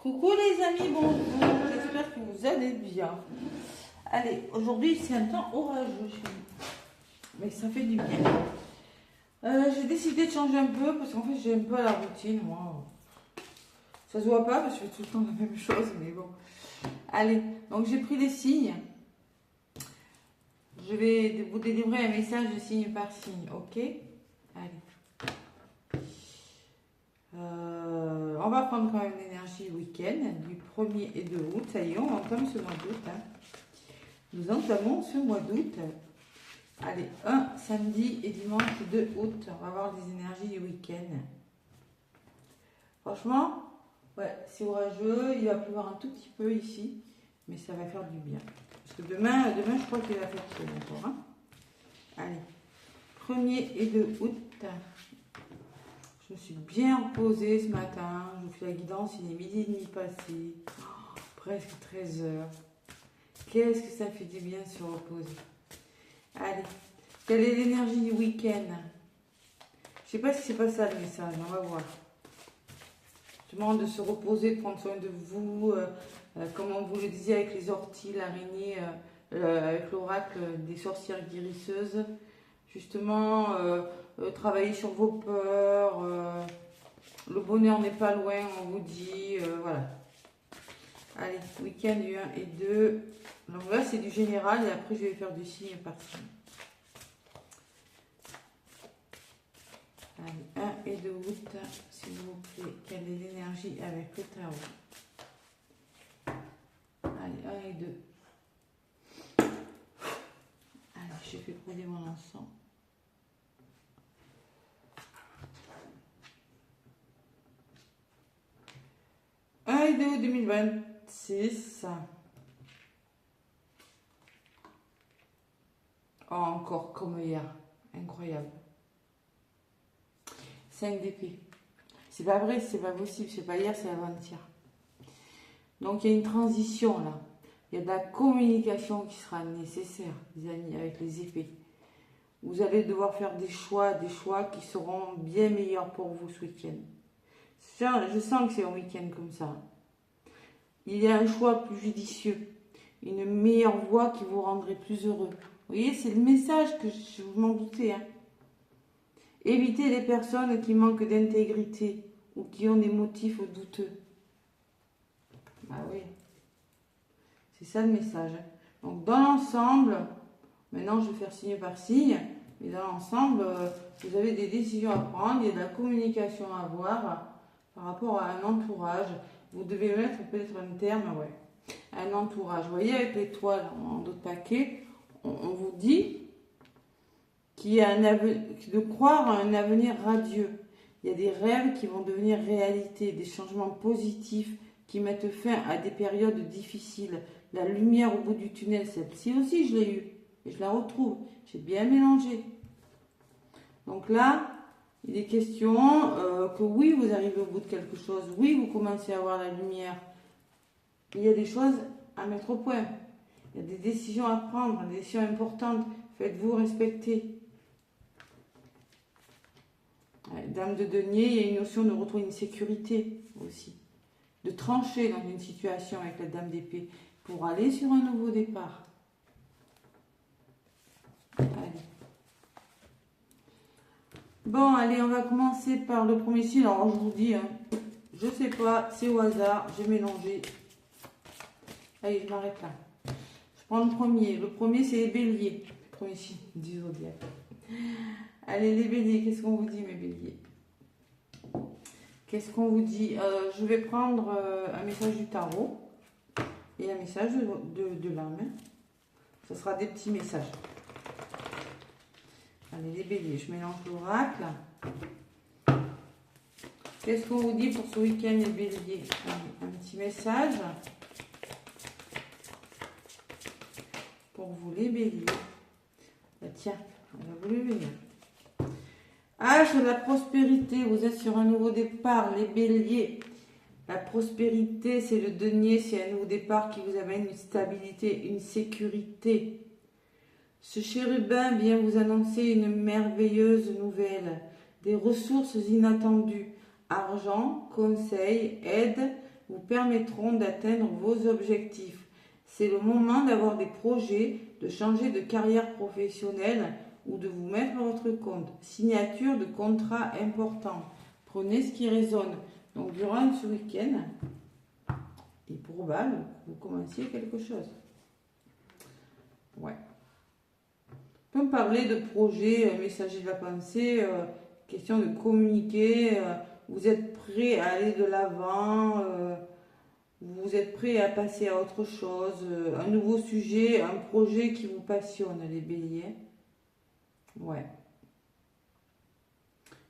Coucou les amis, bonjour, j'espère que vous allez bien. Allez, aujourd'hui c'est un temps orageux chez nous, mais ça fait du bien. J'ai décidé de changer un peu parce qu'en fait j'ai un peu la routine, moi. Ça se voit pas parce que je fais tout le temps la même chose, mais bon. Allez, donc j'ai pris les signes. Je vais vous délivrer un message de signe par signe, ok? Allez. On va prendre quand même l'énergie week-end du 1er et 2 août. Ça y est, on entame ce mois d'août. Hein. Nous entamons ce mois d'août. Allez, samedi et dimanche 2 août. On va voir les énergies du week-end. Franchement, ouais, c'est orageux. Il va pleuvoir un tout petit peu ici. Mais ça va faire du bien. Parce que demain je crois qu'il va faire chaud encore. Hein. Allez, 1er et 2 août. Je me suis bien reposée ce matin. Je vous fais la guidance, il est 12h30 passé. Oh, presque 13h. Qu'est-ce que ça fait du bien de se reposer. Allez, quelle est l'énergie du week-end? Je sais pas si c'est pas ça le message, on va voir. Je demande de se reposer, de prendre soin de vous. Comme on vous le disait avec les orties, l'araignée, avec l'oracle des sorcières guérisseuses. Justement, travailler sur vos peurs, le bonheur n'est pas loin, on vous dit, voilà. Allez, week-end du 1 et 2. Donc là, c'est du général et après, je vais faire du signe par signe. Allez, 1 et 2 août, s'il vous plaît, quelle est l'énergie avec le tarot? Allez, 1 et 2. Allez, je fais brûler mon encens. Et 2 août 2026. Oh, encore comme hier. Incroyable. 5 d'épée. C'est pas vrai, c'est pas possible. C'est pas hier, c'est avant-hier. Donc il y a une transition là. Il y a de la communication qui sera nécessaire, les amis, avec les épées. Vous allez devoir faire des choix qui seront bien meilleurs pour vous ce week-end. Je sens que c'est un week-end comme ça. Il y a un choix plus judicieux, une meilleure voie qui vous rendrait plus heureux. Vous voyez, c'est le message que je m'en doutais. Hein. Évitez les personnes qui manquent d'intégrité ou qui ont des motifs douteux. Ah oui, c'est ça le message. Donc dans l'ensemble, maintenant je vais faire signe par signe, mais dans l'ensemble, vous avez des décisions à prendre, il y a de la communication à avoir par rapport à un entourage. Vous devez mettre peut-être un terme, ouais, à un entourage. Vous voyez, avec l'étoile en d'autres paquets, on vous dit qu'il y a de croire à un avenir radieux. Il y a des rêves qui vont devenir réalité, des changements positifs qui mettent fin à des périodes difficiles. La lumière au bout du tunnel, celle-ci aussi, je l'ai eue. Et je la retrouve. J'ai bien mélangé. Donc là, il est question que oui, vous arrivez au bout de quelque chose. Oui, vous commencez à avoir la lumière. Il y a des choses à mettre au point. Il y a des décisions à prendre, des décisions importantes. Faites-vous respecter. Dame de denier, il y a une notion de retrouver une sécurité aussi. De trancher dans une situation avec la dame d'épée pour aller sur un nouveau départ. Allez. Bon, allez, on va commencer par le premier signe. Alors, je vous dis, hein, je sais pas, c'est au hasard, j'ai mélangé. Allez, je m'arrête là. Je prends le premier. Le premier, c'est les béliers. Le premier signe du zodiaque. Allez, les béliers, qu'est-ce qu'on vous dit, mes béliers? Qu'est-ce qu'on vous dit? Je vais prendre un message du tarot et un message de l'âme. Ce sera des petits messages. Allez, les béliers, je mélange l'oracle. Qu'est-ce qu'on vous dit pour ce week-end, les béliers? Allez, un petit message pour vous, les béliers. Bah, tiens, on va vous le venir. H de la prospérité, vous êtes sur un nouveau départ, les béliers. La prospérité, c'est le denier, c'est un nouveau départ qui vous amène une stabilité, une sécurité. Ce chérubin vient vous annoncer une merveilleuse nouvelle, des ressources inattendues, argent, conseil, aide, vous permettront d'atteindre vos objectifs. C'est le moment d'avoir des projets, de changer de carrière professionnelle ou de vous mettre à votre compte. Signature de contrats importants. Prenez ce qui résonne. Donc, durant ce week-end, il est probable que vous commenciez quelque chose. Ouais. On peut parler de projet, messager de la pensée, question de communiquer, vous êtes prêt à aller de l'avant, vous êtes prêt à passer à autre chose, un nouveau sujet, un projet qui vous passionne, les béliers. Ouais.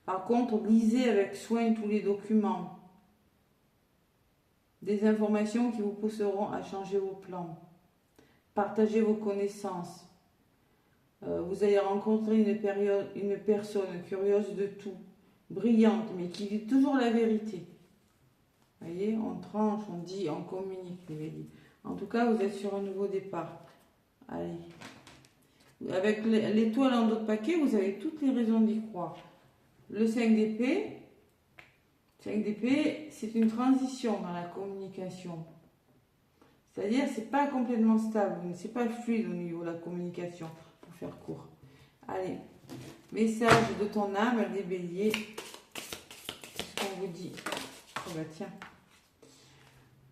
Par contre, lisez avec soin tous les documents. Des informations qui vous pousseront à changer vos plans. Partagez vos connaissances. Vous allez rencontrer une personne curieuse de tout, brillante, mais qui dit toujours la vérité. Vous voyez, on tranche, on dit, on communique, les béliers. En tout cas, vous êtes sur un nouveau départ. Allez. Avec l'étoile en dos de paquet, vous avez toutes les raisons d'y croire. Le 5 d'épée, c'est une transition dans la communication. C'est-à-dire, c'est pas complètement stable, c'est pas fluide au niveau de la communication, pour faire court. Allez, message de ton âme, les béliers. Qu'est-ce qu'on vous dit? Oh bah tiens.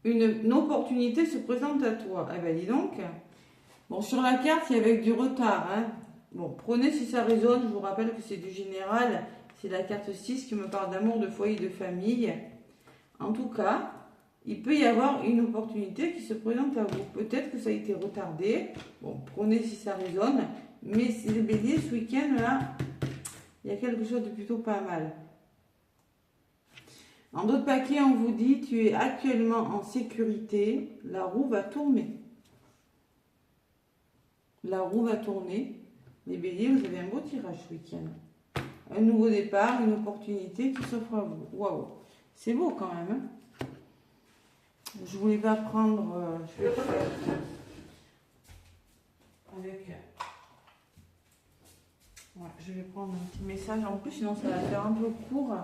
Une opportunité se présente à toi. Eh ben dis donc. Bon, sur la carte, il y a avec du retard. Hein. Bon, prenez si ça résonne. Je vous rappelle que c'est du général. C'est la carte 6 qui me parle d'amour, de foyer, de famille. En tout cas, il peut y avoir une opportunité qui se présente à vous. Peut-être que ça a été retardé. Bon, prenez si ça résonne. Mais c'est les béliers, ce week-end, là, il y a quelque chose de plutôt pas mal. En d'autres paquets, on vous dit, tu es actuellement en sécurité, la roue va tourner. La roue va tourner. Les béliers, vous avez un beau tirage ce week-end. Un nouveau départ, une opportunité qui s'offre à vous. Waouh, c'est beau quand même. Hein, je voulais pas prendre, je vais faire avec. Ouais, je vais prendre un petit message en plus, sinon ça va faire un peu court.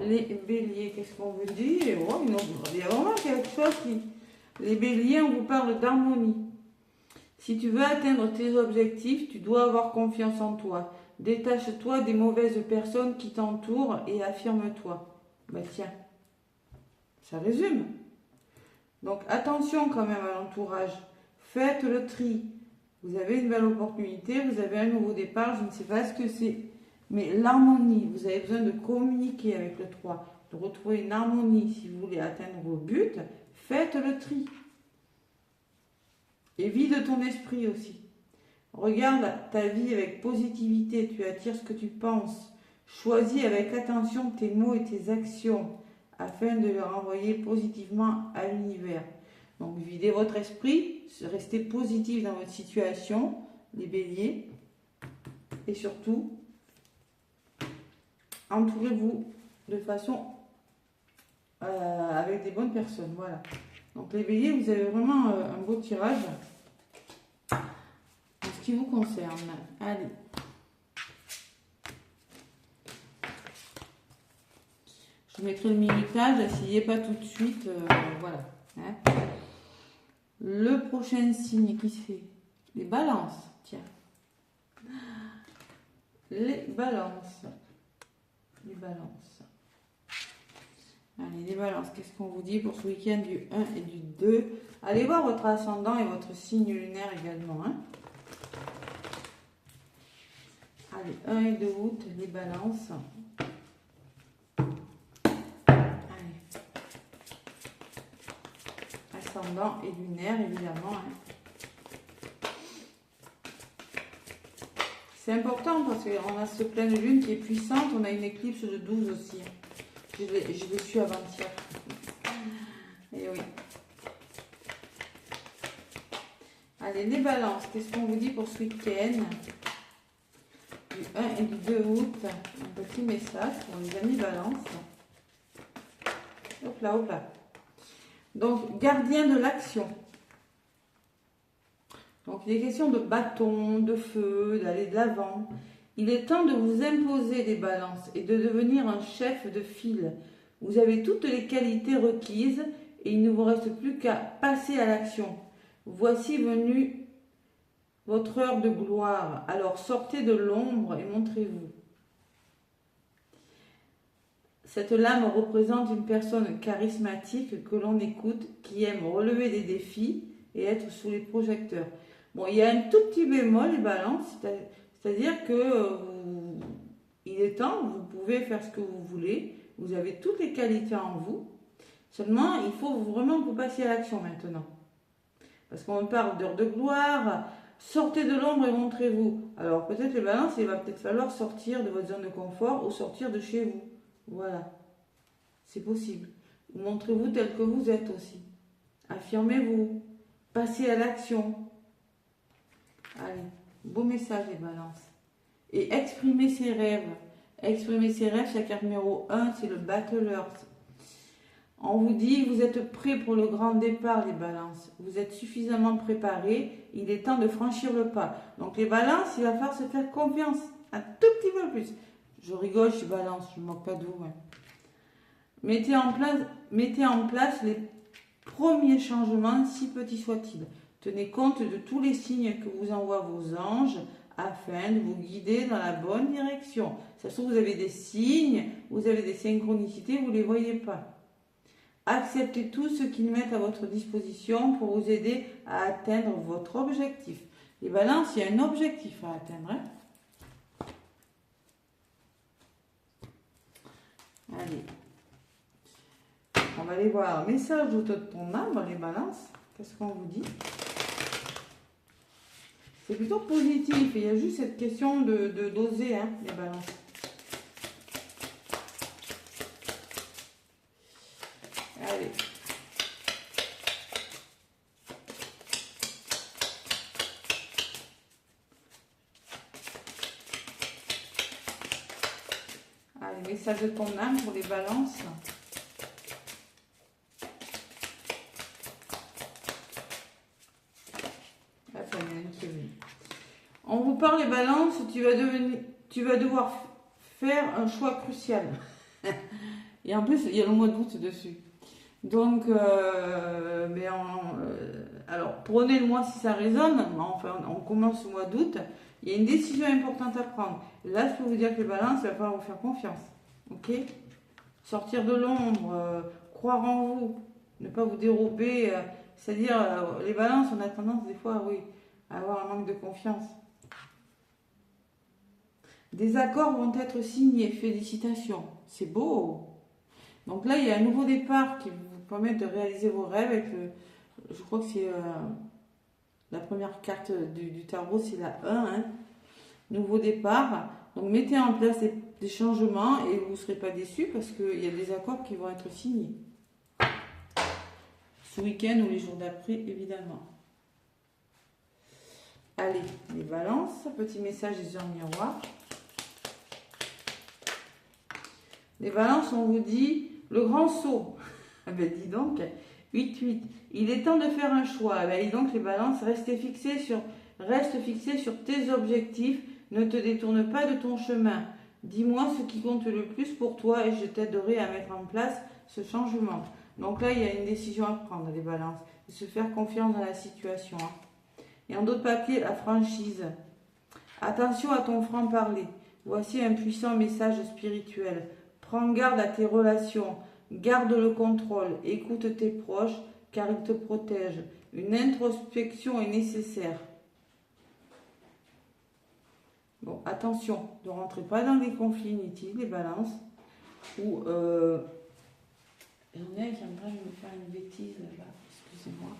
Les béliers, qu'est-ce qu'on veut dire? Oh, il y a vraiment quelque chose qui... Les béliers, on vous parle d'harmonie. Si tu veux atteindre tes objectifs, tu dois avoir confiance en toi. Détache-toi des mauvaises personnes qui t'entourent et affirme-toi. Ben tiens, ça résume. Donc attention quand même à l'entourage. Faites le tri. Vous avez une belle opportunité, vous avez un nouveau départ, je ne sais pas ce que c'est. Mais l'harmonie, vous avez besoin de communiquer avec le 3, de retrouver une harmonie si vous voulez atteindre vos buts. Faites le tri. Et vide ton esprit aussi. Regarde ta vie avec positivité, tu attires ce que tu penses. Choisis avec attention tes mots et tes actions afin de les renvoyer positivement à l'univers. Donc videz votre esprit, restez positif dans votre situation, les béliers. Et surtout, entourez-vous de façon avec des bonnes personnes. Voilà. Donc les béliers, vous avez vraiment un beau tirage en ce qui vous concerne. Allez. Je mettrai le minutage, s'il n'y est pas tout de suite. Voilà. Hein. Le prochain signe qui se fait. Les balances. Tiens. Les balances. Les balances. Allez, les balances, qu'est-ce qu'on vous dit pour ce week-end du 1 et du 2? Allez voir votre ascendant et votre signe lunaire également. Hein. Allez, 1 et 2 août, les balances. Allez. Ascendant et lunaire, évidemment. Hein. C'est important parce qu'on a ce pleine lune qui est puissante. On a une éclipse de 12 aussi. Je l'ai su avant-hier. Et oui. Allez, les balances. Qu'est-ce qu'on vous dit pour ce week-end? Du 1 et du 2 août. Un petit message pour les amis balance. Hop là, hop là. Donc, gardien de l'action. Donc, il est question de bâton, de feu, d'aller de l'avant. Il est temps de vous imposer des balances et de devenir un chef de file. Vous avez toutes les qualités requises et il ne vous reste plus qu'à passer à l'action. Voici venue votre heure de gloire. Alors sortez de l'ombre et montrez-vous. Cette lame représente une personne charismatique que l'on écoute, qui aime relever des défis et être sous les projecteurs. Bon, il y a un tout petit bémol, les balances, c'est-à-dire que il est temps, vous pouvez faire ce que vous voulez, vous avez toutes les qualités en vous, seulement il faut vraiment que vous passiez à l'action maintenant. Parce qu'on parle d'heure de gloire, sortez de l'ombre et montrez-vous. Alors peut-être les balances, il va peut-être falloir sortir de votre zone de confort ou sortir de chez vous. Voilà, c'est possible. Montrez-vous tel que vous êtes aussi. Affirmez-vous, passez à l'action. Allez, beau message les balances. Et exprimez ses rêves. Exprimez ses rêves, la carte numéro 1, c'est le Battlers. On vous dit, vous êtes prêts pour le grand départ, les balances. Vous êtes suffisamment préparés. Il est temps de franchir le pas. Donc les balances, il va falloir se faire confiance. Un tout petit peu plus. Je rigole, je suis balance, je ne me moque pas de vous. Hein. Mettez en place les premiers changements, si petits soient-ils. Tenez compte de tous les signes que vous envoient vos anges afin de vous guider dans la bonne direction. Ça se trouve, vous avez des signes, vous avez des synchronicités, vous ne les voyez pas. Acceptez tout ce qu'ils mettent à votre disposition pour vous aider à atteindre votre objectif. Les balances, il y a un objectif à atteindre. Hein. Allez, on va aller voir. Message de ton âme, les balances. Qu'est-ce qu'on vous dit? C'est plutôt positif. Il y a juste cette question de doser, hein, les balances. Allez. Allez, message de ton âme pour les balances. On vous parle les balances, tu vas devoir faire un choix crucial. Et en plus, il y a le mois d'août dessus. Donc, alors, prenez le mois si ça résonne. Enfin, on commence au mois d'août. Il y a une décision importante à prendre. Là, je peux vous dire que les balances, il va falloir vous faire confiance. Ok? Sortir de l'ombre, croire en vous, ne pas vous dérober. C'est-à-dire, les balances, on a tendance des fois, oui, à avoir un manque de confiance. Des accords vont être signés. Félicitations. C'est beau. Donc là, il y a un nouveau départ qui vous permet de réaliser vos rêves. Avec je crois que c'est la première carte du tarot, c'est la 1. Hein. Nouveau départ. Donc mettez en place des changements et vous ne serez pas déçus parce qu'il y a des accords qui vont être signés. Ce week-end ou les jours d'après, évidemment. Allez, les balances. Petit message des heures miroirs. Les balances, on vous dit le grand saut. Ah ben dis donc, 8-8. Il est temps de faire un choix. Ah ben dis donc, les balances, reste fixé sur tes objectifs. Ne te détourne pas de ton chemin. Dis-moi ce qui compte le plus pour toi et je t'aiderai à mettre en place ce changement. Donc là, il y a une décision à prendre, les balances. De se faire confiance dans la situation. Hein. Et en d'autres papiers, la franchise. Attention à ton franc-parler. Voici un puissant message spirituel. Prends garde à tes relations, garde le contrôle, écoute tes proches car ils te protègent. Une introspection est nécessaire. Bon, attention, ne rentrez pas dans les conflits inutiles, les balances. Ou, j'en ai qui aimerait me faire une bêtise là, excusez-moi.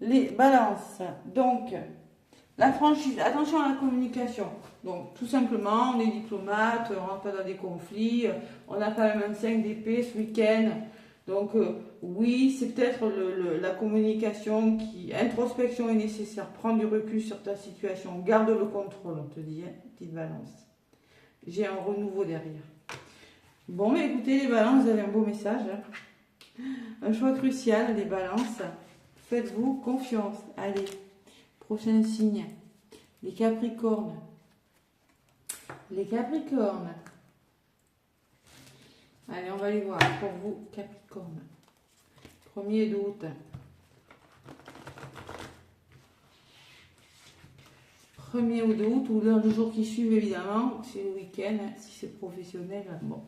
Les balances, donc la franchise, attention à la communication. Donc tout simplement, on est diplomate, on rentre pas dans des conflits, on a quand même un 5 d'épée ce week-end. Donc oui, c'est peut-être la communication introspection est nécessaire, prends du recul sur ta situation, garde le contrôle, on te dit, hein, petite balance. J'ai un renouveau derrière. Bon, mais écoutez les balances, vous avez un beau message. Hein. Un choix crucial, les balances. Faites-vous confiance. Allez, prochain signe. Les capricornes. Les capricornes. Allez, on va les voir pour vous, capricornes. 1er août. 1er août ou le jour qui suit, évidemment. C'est le week-end, hein, si c'est professionnel. Bon.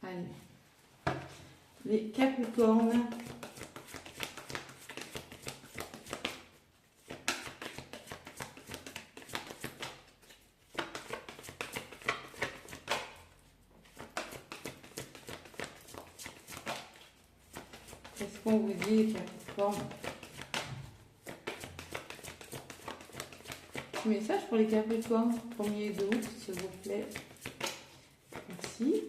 Allez. Les capricornes. Qu'est-ce qu'on vous dit, les capricornes? Petit message pour les capricornes. 1er août, s'il vous plaît. Merci.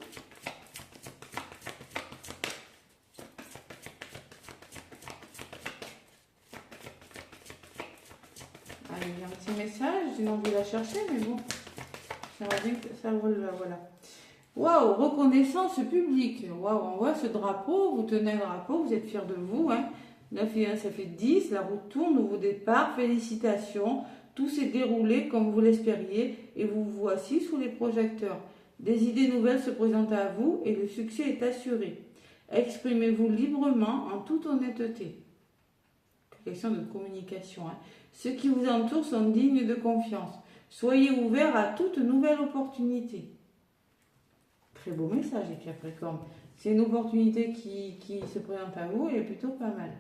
Allez, il y a un petit message. J'ai envie de la chercher, mais bon. J'aimerais bien que ça roule là, voilà. Waouh, reconnaissance publique. Waouh, on voit ce drapeau, vous tenez un drapeau, vous êtes fiers de vous. Hein. 9 et 1, ça fait 10. La route tourne, nouveau départ. Félicitations. Tout s'est déroulé comme vous l'espériez et vous voici sous les projecteurs. Des idées nouvelles se présentent à vous et le succès est assuré. Exprimez-vous librement en toute honnêteté. Question de communication. Hein. Ceux qui vous entourent sont dignes de confiance. Soyez ouverts à toute nouvelle opportunité. Très beau message, les Capricornes. C'est une opportunité qui se présente à vous et est plutôt pas mal.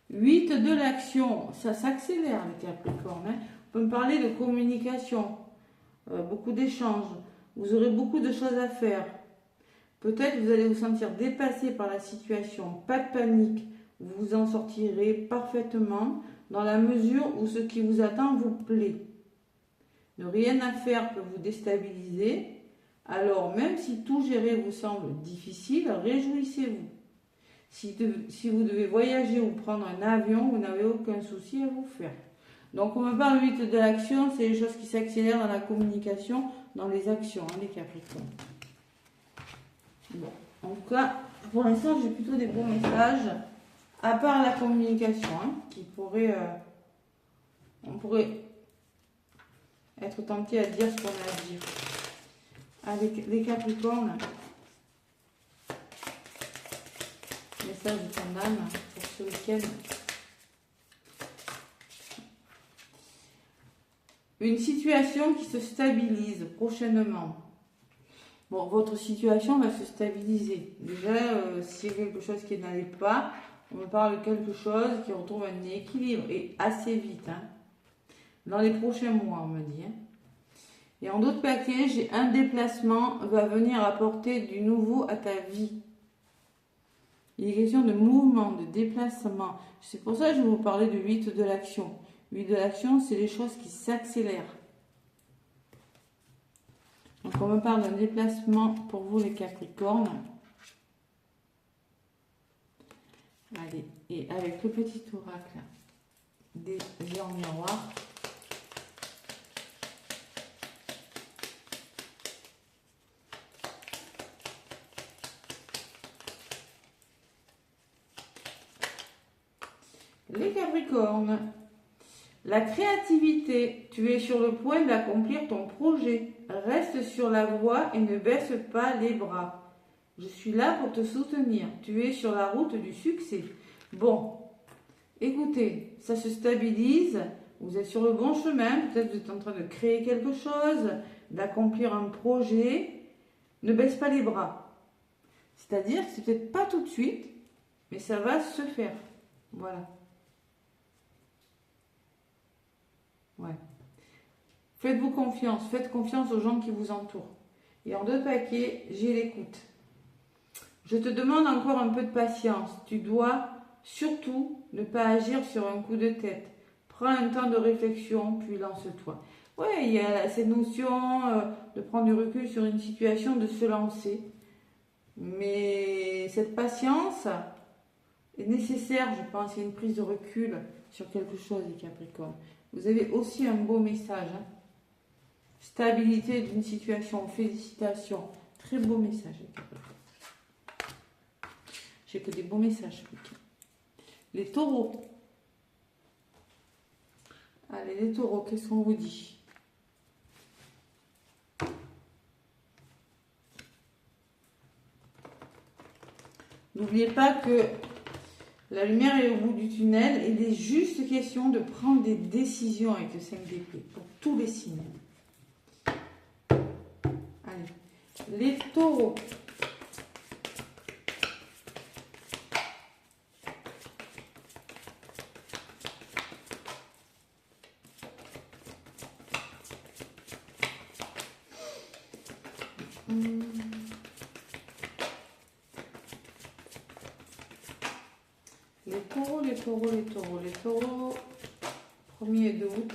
8 de l'action, ça s'accélère, les Capricornes. Hein. On peut me parler de communication, beaucoup d'échanges. Vous aurez beaucoup de choses à faire. Peut-être vous allez vous sentir dépassé par la situation. Pas de panique. Vous vous en sortirez parfaitement dans la mesure où ce qui vous attend vous plaît. Ne rien à faire peut vous déstabiliser. Alors, même si tout gérer vous semble difficile, réjouissez-vous. Si vous devez voyager ou prendre un avion, vous n'avez aucun souci à vous faire. Donc, on me parle 8 de l'action, c'est les choses qui s'accélèrent dans la communication, dans les actions, hein, les Capricornes. Bon, en tout cas, pour l'instant, j'ai plutôt des bons messages, à part la communication, hein, qui pourrait, on pourrait être tenté à dire ce qu'on a à dire. Avec les Capricornes, message de ton âme pour ce week-end. Une situation qui se stabilise prochainement. Bon, votre situation va se stabiliser. Déjà, s'il y a quelque chose qui n'allait pas, on me parle de quelque chose qui retrouve un équilibre et assez vite. Hein. Dans les prochains mois, on me dit. Hein. Et en d'autres paquets, j'ai un déplacement va venir apporter du nouveau à ta vie. Il est question de mouvement, de déplacement. C'est pour ça que je vais vous parler de 8 de l'action. 8 de l'action, c'est les choses qui s'accélèrent. Donc on me parle d'un déplacement pour vous les Capricornes. Allez, et avec le petit oracle des géants miroirs. Les Capricornes, la créativité, tu es sur le point d'accomplir ton projet. Reste sur la voie et ne baisse pas les bras. Je suis là pour te soutenir. Tu es sur la route du succès. Bon, écoutez, ça se stabilise. Vous êtes sur le bon chemin. Peut-être que vous êtes en train de créer quelque chose, d'accomplir un projet. Ne baisse pas les bras. C'est-à-dire que c'est peut-être pas tout de suite, mais ça va se faire. Voilà. Ouais. Faites-vous confiance, faites confiance aux gens qui vous entourent. Et en 2 paquets, j'ai l'écoute. Je te demande encore un peu de patience. Tu dois surtout ne pas agir sur un coup de tête. Prends un temps de réflexion, puis lance-toi. Ouais, il y a cette notion de prendre du recul sur une situation, de se lancer. Mais cette patience est nécessaire, je pense. Il y a une prise de recul sur quelque chose, les Capricornes. Vous avez aussi un beau message. Hein. Stabilité d'une situation. Félicitations. Très beau message. J'ai que des beaux messages. Les taureaux. Allez, les taureaux, qu'est-ce qu'on vous dit? N'oubliez pas que la lumière est au bout du tunnel et il est juste question de prendre des décisions avec le 5 d'épée pour tous les signes. Allez, les taureaux. Les taureaux, les taureaux, les taureaux, les taureaux, 1er et 2 août.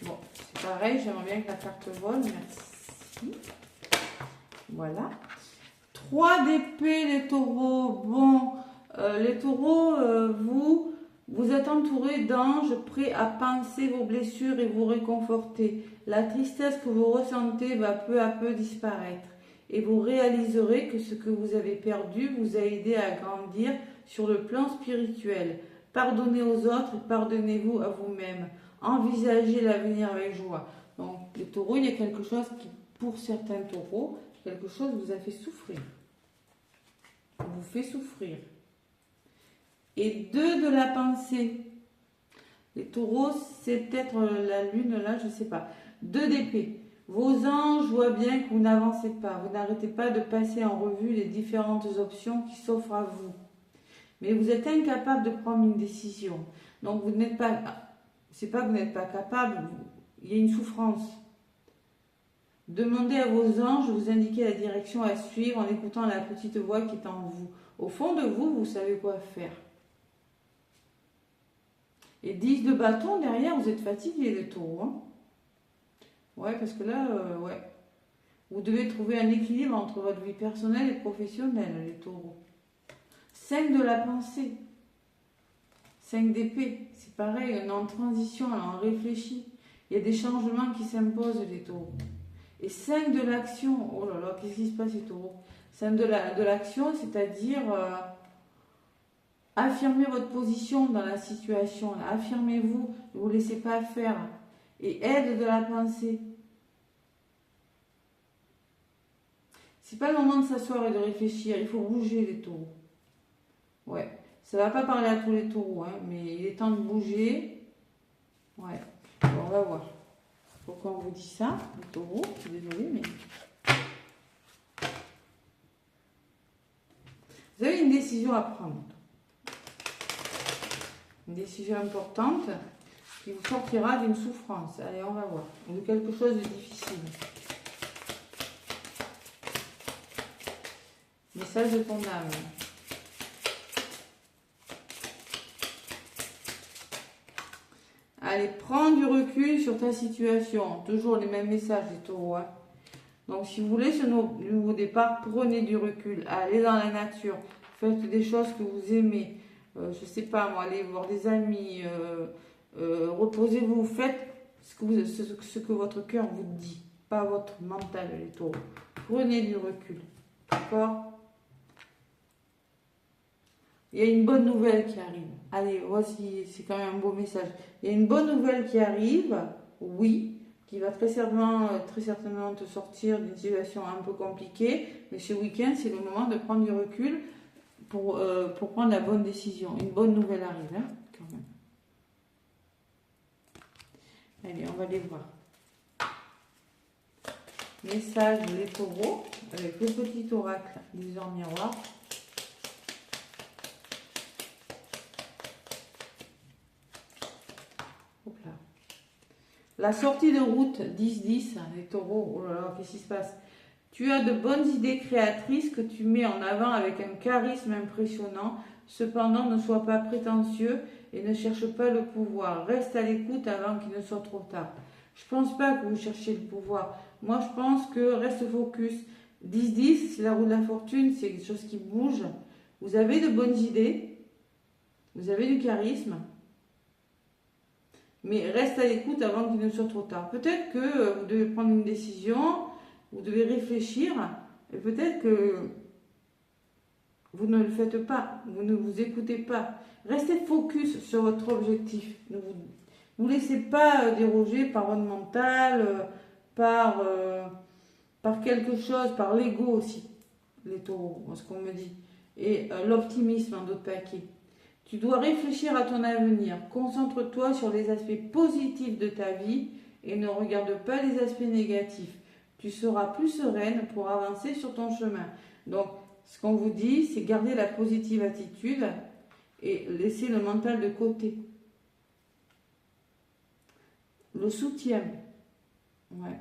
Bon, c'est pareil, j'aimerais bien que la carte vole, merci. Voilà. 3 d'épée, les taureaux. Bon, les taureaux, vous êtes entourés d'anges prêts à panser vos blessures et vous réconforter. La tristesse que vous ressentez va peu à peu disparaître. Et vous réaliserez que ce que vous avez perdu vous a aidé à grandir sur le plan spirituel. Pardonnez aux autres et pardonnez-vous à vous-même. Envisagez l'avenir avec joie. Donc, les taureaux, il y a quelque chose qui, pour certains taureaux, quelque chose vous a fait souffrir. Vous fait souffrir. Et 2 de la pensée. Les taureaux, c'est peut-être la lune là, je ne sais pas. 2 d'épée. Vos anges voient bien que vous n'avancez pas. Vous n'arrêtez pas de passer en revue les différentes options qui s'offrent à vous. Mais vous êtes incapable de prendre une décision. Donc vous n'êtes pas... C'est pas que vous n'êtes pas capable, il y a une souffrance. Demandez à vos anges de vous indiquer la direction à suivre en écoutant la petite voix qui est en vous. Au fond de vous, vous savez quoi faire. Et 10 de bâton, derrière, vous êtes fatigué, les taureaux. Hein. Ouais, parce que là, ouais. Vous devez trouver un équilibre entre votre vie personnelle et professionnelle, les taureaux. 5 de la pensée. 5 d'épée. C'est pareil, on est en transition, on réfléchit. Il y a des changements qui s'imposent, les taureaux. Et 5 de l'action. Oh là là, qu'est-ce qui se passe, les taureaux? 5 de l'action, c'est-à-dire... affirmez votre position dans la situation. Affirmez-vous, ne vous laissez pas faire. Et aide de la pensée. C'est pas le moment de s'asseoir et de réfléchir. Il faut bouger, les taureaux. Ouais. Ça ne va pas parler à tous les taureaux, hein, mais il est temps de bouger. Ouais. Bon, on va voir. Pourquoi on vous dit ça, les taureaux? Je suis désolée, mais... Vous avez une décision à prendre. Une décision importante qui vous sortira d'une souffrance. Allez, on va voir. Ou de quelque chose de difficile. Message de ton âme. Allez, prends du recul sur ta situation. Toujours les mêmes messages, les taureaux. Hein. Donc, si vous voulez ce nouveau départ, prenez du recul. Allez dans la nature. Faites des choses que vous aimez. Je ne sais pas, moi, allez voir des amis. Reposez-vous. Faites ce que votre cœur vous dit. Pas votre mental, les taureaux. Prenez du recul. D'accord ? Il y a une bonne nouvelle qui arrive. Allez, voici, c'est quand même un beau message. Il y a une bonne nouvelle qui arrive, oui, qui va très certainement te sortir d'une situation un peu compliquée. Mais ce week-end, c'est le moment de prendre du recul pour prendre la bonne décision. Une bonne nouvelle arrive, hein, quand même. Allez, on va les voir. Message des taureaux avec le petit oracle du en miroir. La sortie de route 10-10, les taureaux, oh là là, qu'est-ce qui se passe? Tu as de bonnes idées créatrices que tu mets en avant avec un charisme impressionnant. Cependant, ne sois pas prétentieux et ne cherche pas le pouvoir. Reste à l'écoute avant qu'il ne soit trop tard. Je ne pense pas que vous cherchiez le pouvoir. Moi, je pense que reste focus. 10-10, c'est la roue de la fortune, c'est quelque chose qui bouge. Vous avez de bonnes idées, vous avez du charisme. Mais reste à l'écoute avant qu'il ne soit trop tard. Peut-être que vous devez prendre une décision, vous devez réfléchir, et peut-être que Vous ne le faites pas, vous ne vous écoutez pas. Restez focus sur votre objectif. Ne vous laissez pas déroger par votre mental, par, par quelque chose, par l'ego aussi, les taureaux, ce qu'on me dit. Et l'optimisme en d'autres paquets. Tu dois réfléchir à ton avenir. Concentre-toi sur les aspects positifs de ta vie et ne regarde pas les aspects négatifs. Tu seras plus sereine pour avancer sur ton chemin. Donc, ce qu'on vous dit, c'est garder la positive attitude et laisser le mental de côté. Le soutien. Ouais.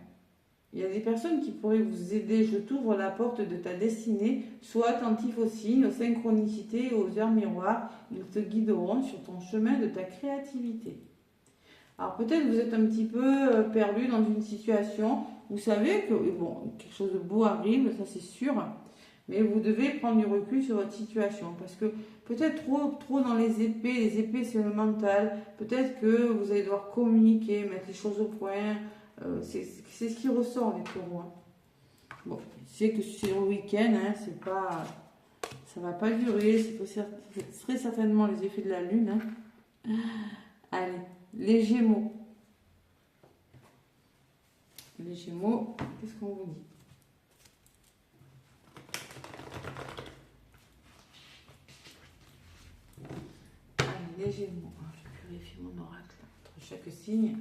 Il y a des personnes qui pourraient vous aider. Je t'ouvre la porte de ta destinée. Sois attentif aux signes, aux synchronicités, aux heures miroirs. Ils te guideront sur ton chemin de ta créativité. Alors peut-être vous êtes un petit peu perdu dans une situation. Vous savez que bon, quelque chose de beau arrive, ça c'est sûr. Mais vous devez prendre du recul sur votre situation. Parce que peut-être trop dans les épées c'est le mental. Peut-être que vous allez devoir communiquer, mettre les choses au point. C'est ce qui ressort les taureaux. Hein. Bon, c'est que c'est le week-end, hein, c'est pas, ça va pas durer, c'est très certainement les effets de la lune. Hein. Allez, les Gémeaux. Les Gémeaux, qu'est-ce qu'on vous dit? Allez, les Gémeaux. Je vais vérifier mon oracle entre chaque signe.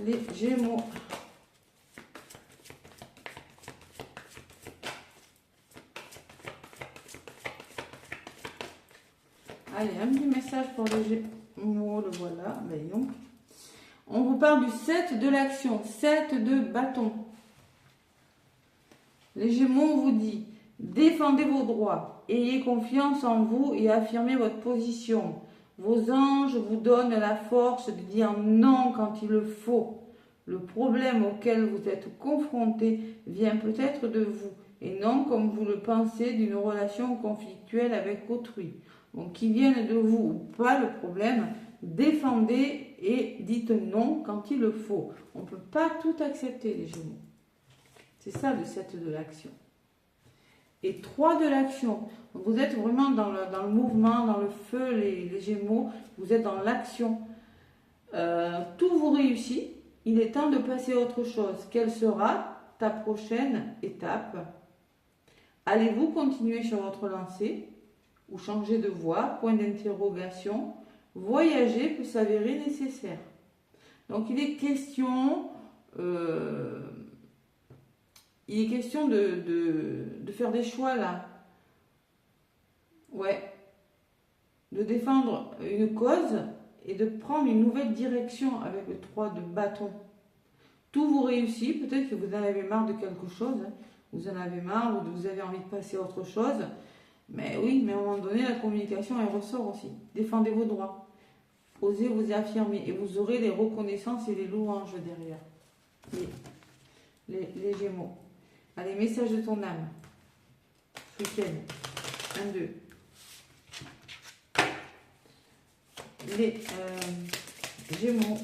Les Gémeaux. Allez, un petit message pour les Gémeaux, le voilà, voyons. On vous parle du 7 de l'action, 7 de bâton. Les Gémeaux, on vous dit, défendez vos droits, ayez confiance en vous et affirmez votre position. Vos anges vous donnent la force de dire non quand il le faut. Le problème auquel vous êtes confronté vient peut-être de vous et non comme vous le pensez d'une relation conflictuelle avec autrui. Donc qu'il vienne de vous ou pas le problème, défendez et dites non quand il le faut. On ne peut pas tout accepter les Gémeaux. C'est ça le 7 de l'action. Et 3 de l'action. Vous êtes vraiment dans le mouvement, dans le feu, les Gémeaux. Vous êtes dans l'action. Tout vous réussit. Il est temps de passer à autre chose. Quelle sera ta prochaine étape? Allez-vous continuer sur votre lancée ou changer de voie? Point d'interrogation. Voyager peut s'avérer nécessaire. Donc il est question... il est question de faire des choix là. Ouais. De défendre une cause et de prendre une nouvelle direction avec le 3 de bâton. Tout vous réussit. Peut-être que vous en avez marre de quelque chose. Hein. Vous en avez marre ou vous avez envie de passer à autre chose. Mais oui, mais à un moment donné, la communication, elle ressort aussi. Défendez vos droits. Osez vous affirmer. Et vous aurez les reconnaissances et les louanges derrière. Les Gémeaux. Allez, message de ton âme. Ce week-end. 1, 2. Les Gémeaux.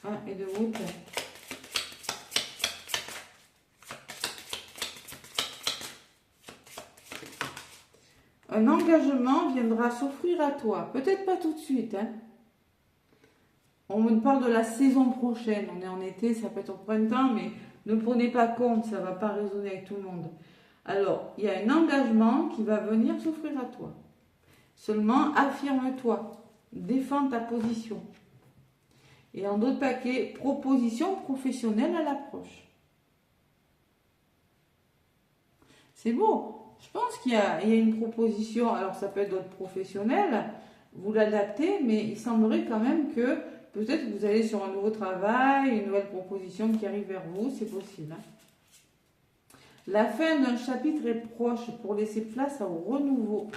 1 et 2 août. Un engagement viendra s'offrir à toi. Peut-être pas tout de suite. Hein. On me parle de la saison prochaine. On est en été, ça peut être au printemps, mais ne prenez pas compte, ça ne va pas résonner avec tout le monde. Alors, il y a un engagement qui va venir s'offrir à toi. Seulement, affirme-toi. Défends ta position. Et en d'autres paquets, proposition professionnelle à l'approche. C'est beau. Je pense qu'il y a une proposition. Alors, ça peut être d'autres professionnels. Vous l'adaptez, mais il semblerait quand même que peut-être que vous allez sur un nouveau travail, une nouvelle proposition qui arrive vers vous. C'est possible. Hein. La fin d'un chapitre est proche pour laisser place au renouveau.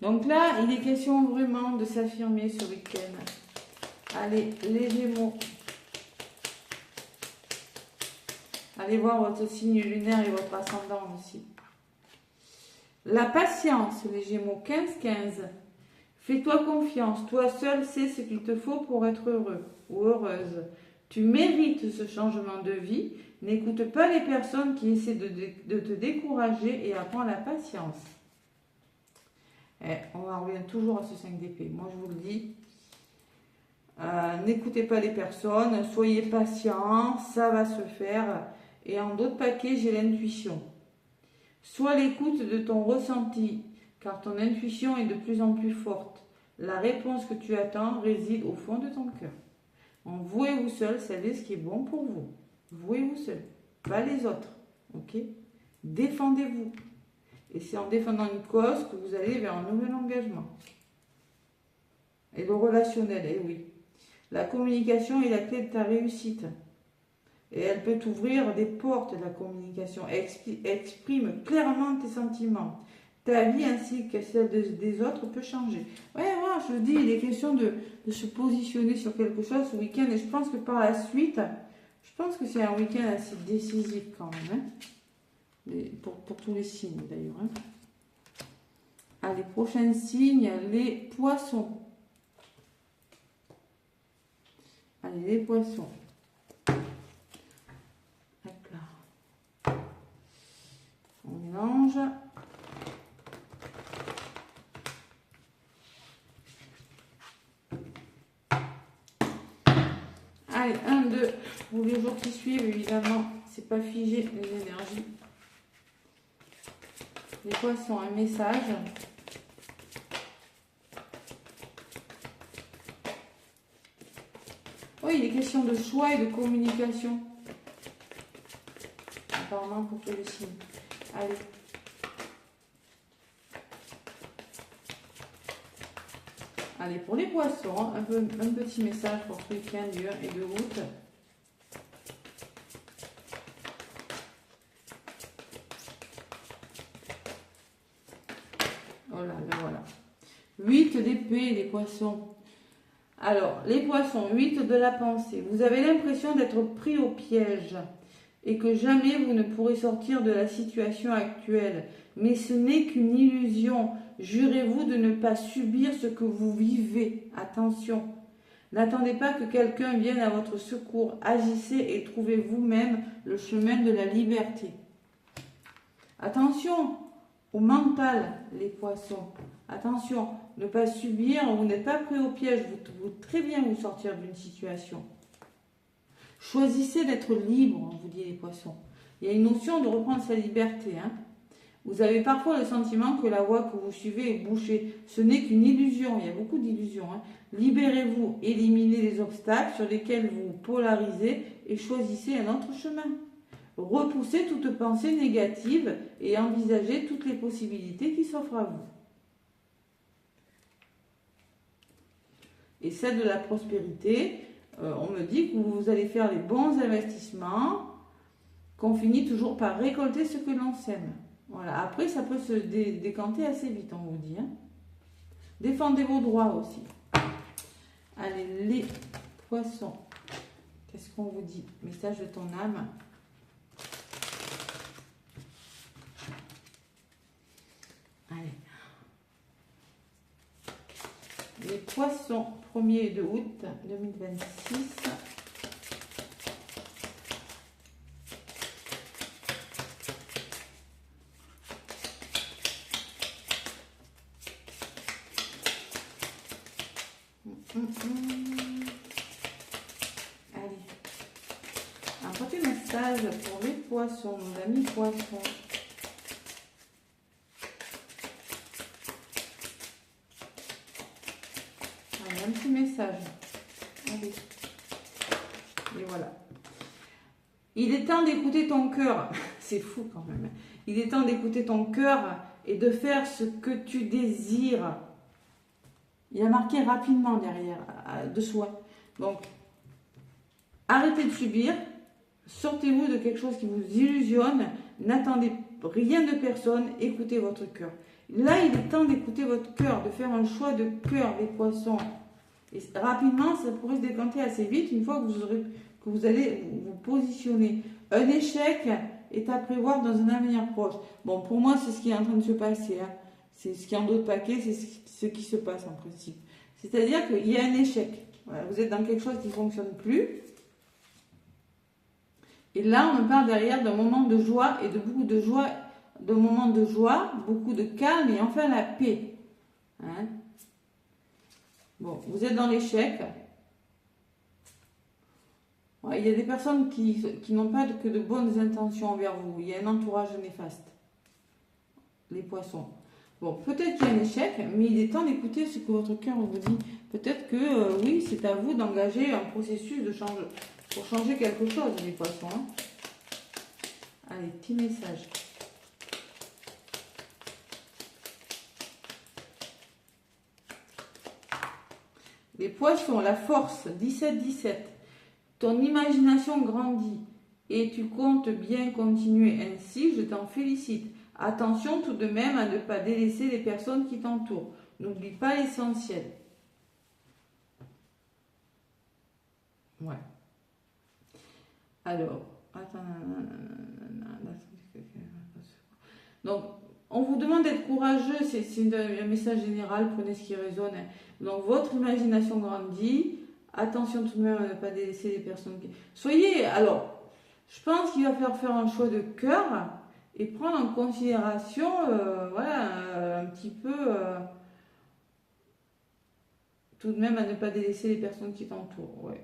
Donc là, il est question vraiment de s'affirmer ce week-end. Allez, les Gémeaux. Allez voir votre signe lunaire et votre ascendant aussi. La patience, les Gémeaux, 15-15. Fais-toi confiance. Toi seul sais ce qu'il te faut pour être heureux ou heureuse. Tu mérites ce changement de vie. N'écoute pas les personnes qui essaient de te décourager et apprends la patience. On en revient toujours à ce 5 d'épée. Moi, je vous le dis. N'écoutez pas les personnes. Soyez patient. Ça va se faire. Et en d'autres paquets, j'ai l'intuition. Sois l'écoute de ton ressenti, car ton intuition est de plus en plus forte. La réponse que tu attends réside au fond de ton cœur. Donc, vous et vous seul, savez ce qui est bon pour vous. Vous et vous seul, pas les autres. Ok? Défendez-vous. Et c'est en défendant une cause que vous allez vers un nouvel engagement. Et le relationnel, eh oui. La communication est la clé de ta réussite. Et elle peut t'ouvrir des portes, la communication. Exprime clairement tes sentiments. Ta vie ainsi que celle des autres peut changer. Ouais, moi, je dis, il est question de se positionner sur quelque chose ce week-end. Et je pense que par la suite, je pense que c'est un week-end assez décisif quand même. Hein, pour tous les signes d'ailleurs. Hein. Allez, prochain signe, les poissons. Allez, les poissons. On mélange. Allez, 1, 2. Pour les jours qui suivent, évidemment, c'est pas figé les énergies. Les poissons, un message. Oui, il est question de choix et de communication. Apparemment pour tous les signes. Allez. Allez, pour les poissons, un petit message pour ce week-end du 1 et 2 août. Oh là, le voilà. 8 d'épée, les poissons. Alors, les poissons, 8 de la pensée. Vous avez l'impression d'être pris au piège et que jamais vous ne pourrez sortir de la situation actuelle. Mais ce n'est qu'une illusion. Jurez-vous de ne pas subir ce que vous vivez. Attention. N'attendez pas que quelqu'un vienne à votre secours. Agissez et trouvez vous-même le chemin de la liberté. Attention au mental, les poissons. Attention, ne pas subir, vous n'êtes pas pris au piège, vous pouvez très bien vous sortir d'une situation. Choisissez d'être libre, on vous dit les poissons. Il y a une notion de reprendre sa liberté. Hein. Vous avez parfois le sentiment que la voie que vous suivez est bouchée. Ce n'est qu'une illusion, il y a beaucoup d'illusions. Hein. Libérez-vous, éliminez les obstacles sur lesquels vous vous polarisez et choisissez un autre chemin. Repoussez toute pensée négative et envisagez toutes les possibilités qui s'offrent à vous. Et celle de la prospérité, on me dit que vous allez faire les bons investissements, qu'on finit toujours par récolter ce que l'on sème. Voilà. Après, ça peut se décanter assez vite, on vous dit. Hein. Défendez vos droits aussi. Allez, les poissons. Qu'est-ce qu'on vous dit? Message de ton âme. Allez. Les poissons, 1er et 2 août 2026. Allez. Un petit message pour les poissons, nos amis poissons. Un petit message. Allez. Et voilà. Il est temps d'écouter ton cœur. C'est fou quand même. Il est temps d'écouter ton cœur et de faire ce que tu désires. Il a marqué rapidement derrière de soi. Donc, arrêtez de subir. Sortez-vous de quelque chose qui vous illusionne. N'attendez rien de personne. Écoutez votre cœur. Là, il est temps d'écouter votre cœur, de faire un choix de cœur, les poissons. Et rapidement, ça pourrait se décanter assez vite une fois que vous allez vous positionner. Un échec est à prévoir dans un avenir proche. Bon, pour moi, c'est ce qui est en train de se passer. Hein. C'est ce qui est en d'autres paquets, c'est ce qui se passe en principe. C'est-à-dire qu'il y a un échec. Voilà, vous êtes dans quelque chose qui ne fonctionne plus. Et là, on me parle derrière d'un moment de joie et de beaucoup de joie, d'un moment de joie, beaucoup de calme et enfin la paix. Hein? Bon, vous êtes dans l'échec. Ouais, il y a des personnes qui n'ont pas que de bonnes intentions envers vous. Il y a un entourage néfaste. Les poissons. Bon, peut-être qu'il y a un échec, mais il est temps d'écouter ce que votre cœur vous dit. Peut-être que, oui, c'est à vous d'engager un processus de change, pour changer quelque chose, les poissons. Hein. Allez, petit message. Les poissons, la force, 17-17. Ton imagination grandit et tu comptes bien continuer ainsi, je t'en félicite. Attention tout de même à ne pas délaisser les personnes qui t'entourent. N'oublie pas l'essentiel. Ouais. Alors, attends. Donc, on vous demande d'être courageux, c'est un message général, prenez ce qui résonne. Donc, votre imagination grandit. Attention tout de même à ne pas délaisser les personnes qui... Soyez... Alors, je pense qu'il va falloir faire un choix de cœur et prendre en considération, voilà, un petit peu... tout de même à ne pas délaisser les personnes qui t'entourent, ouais.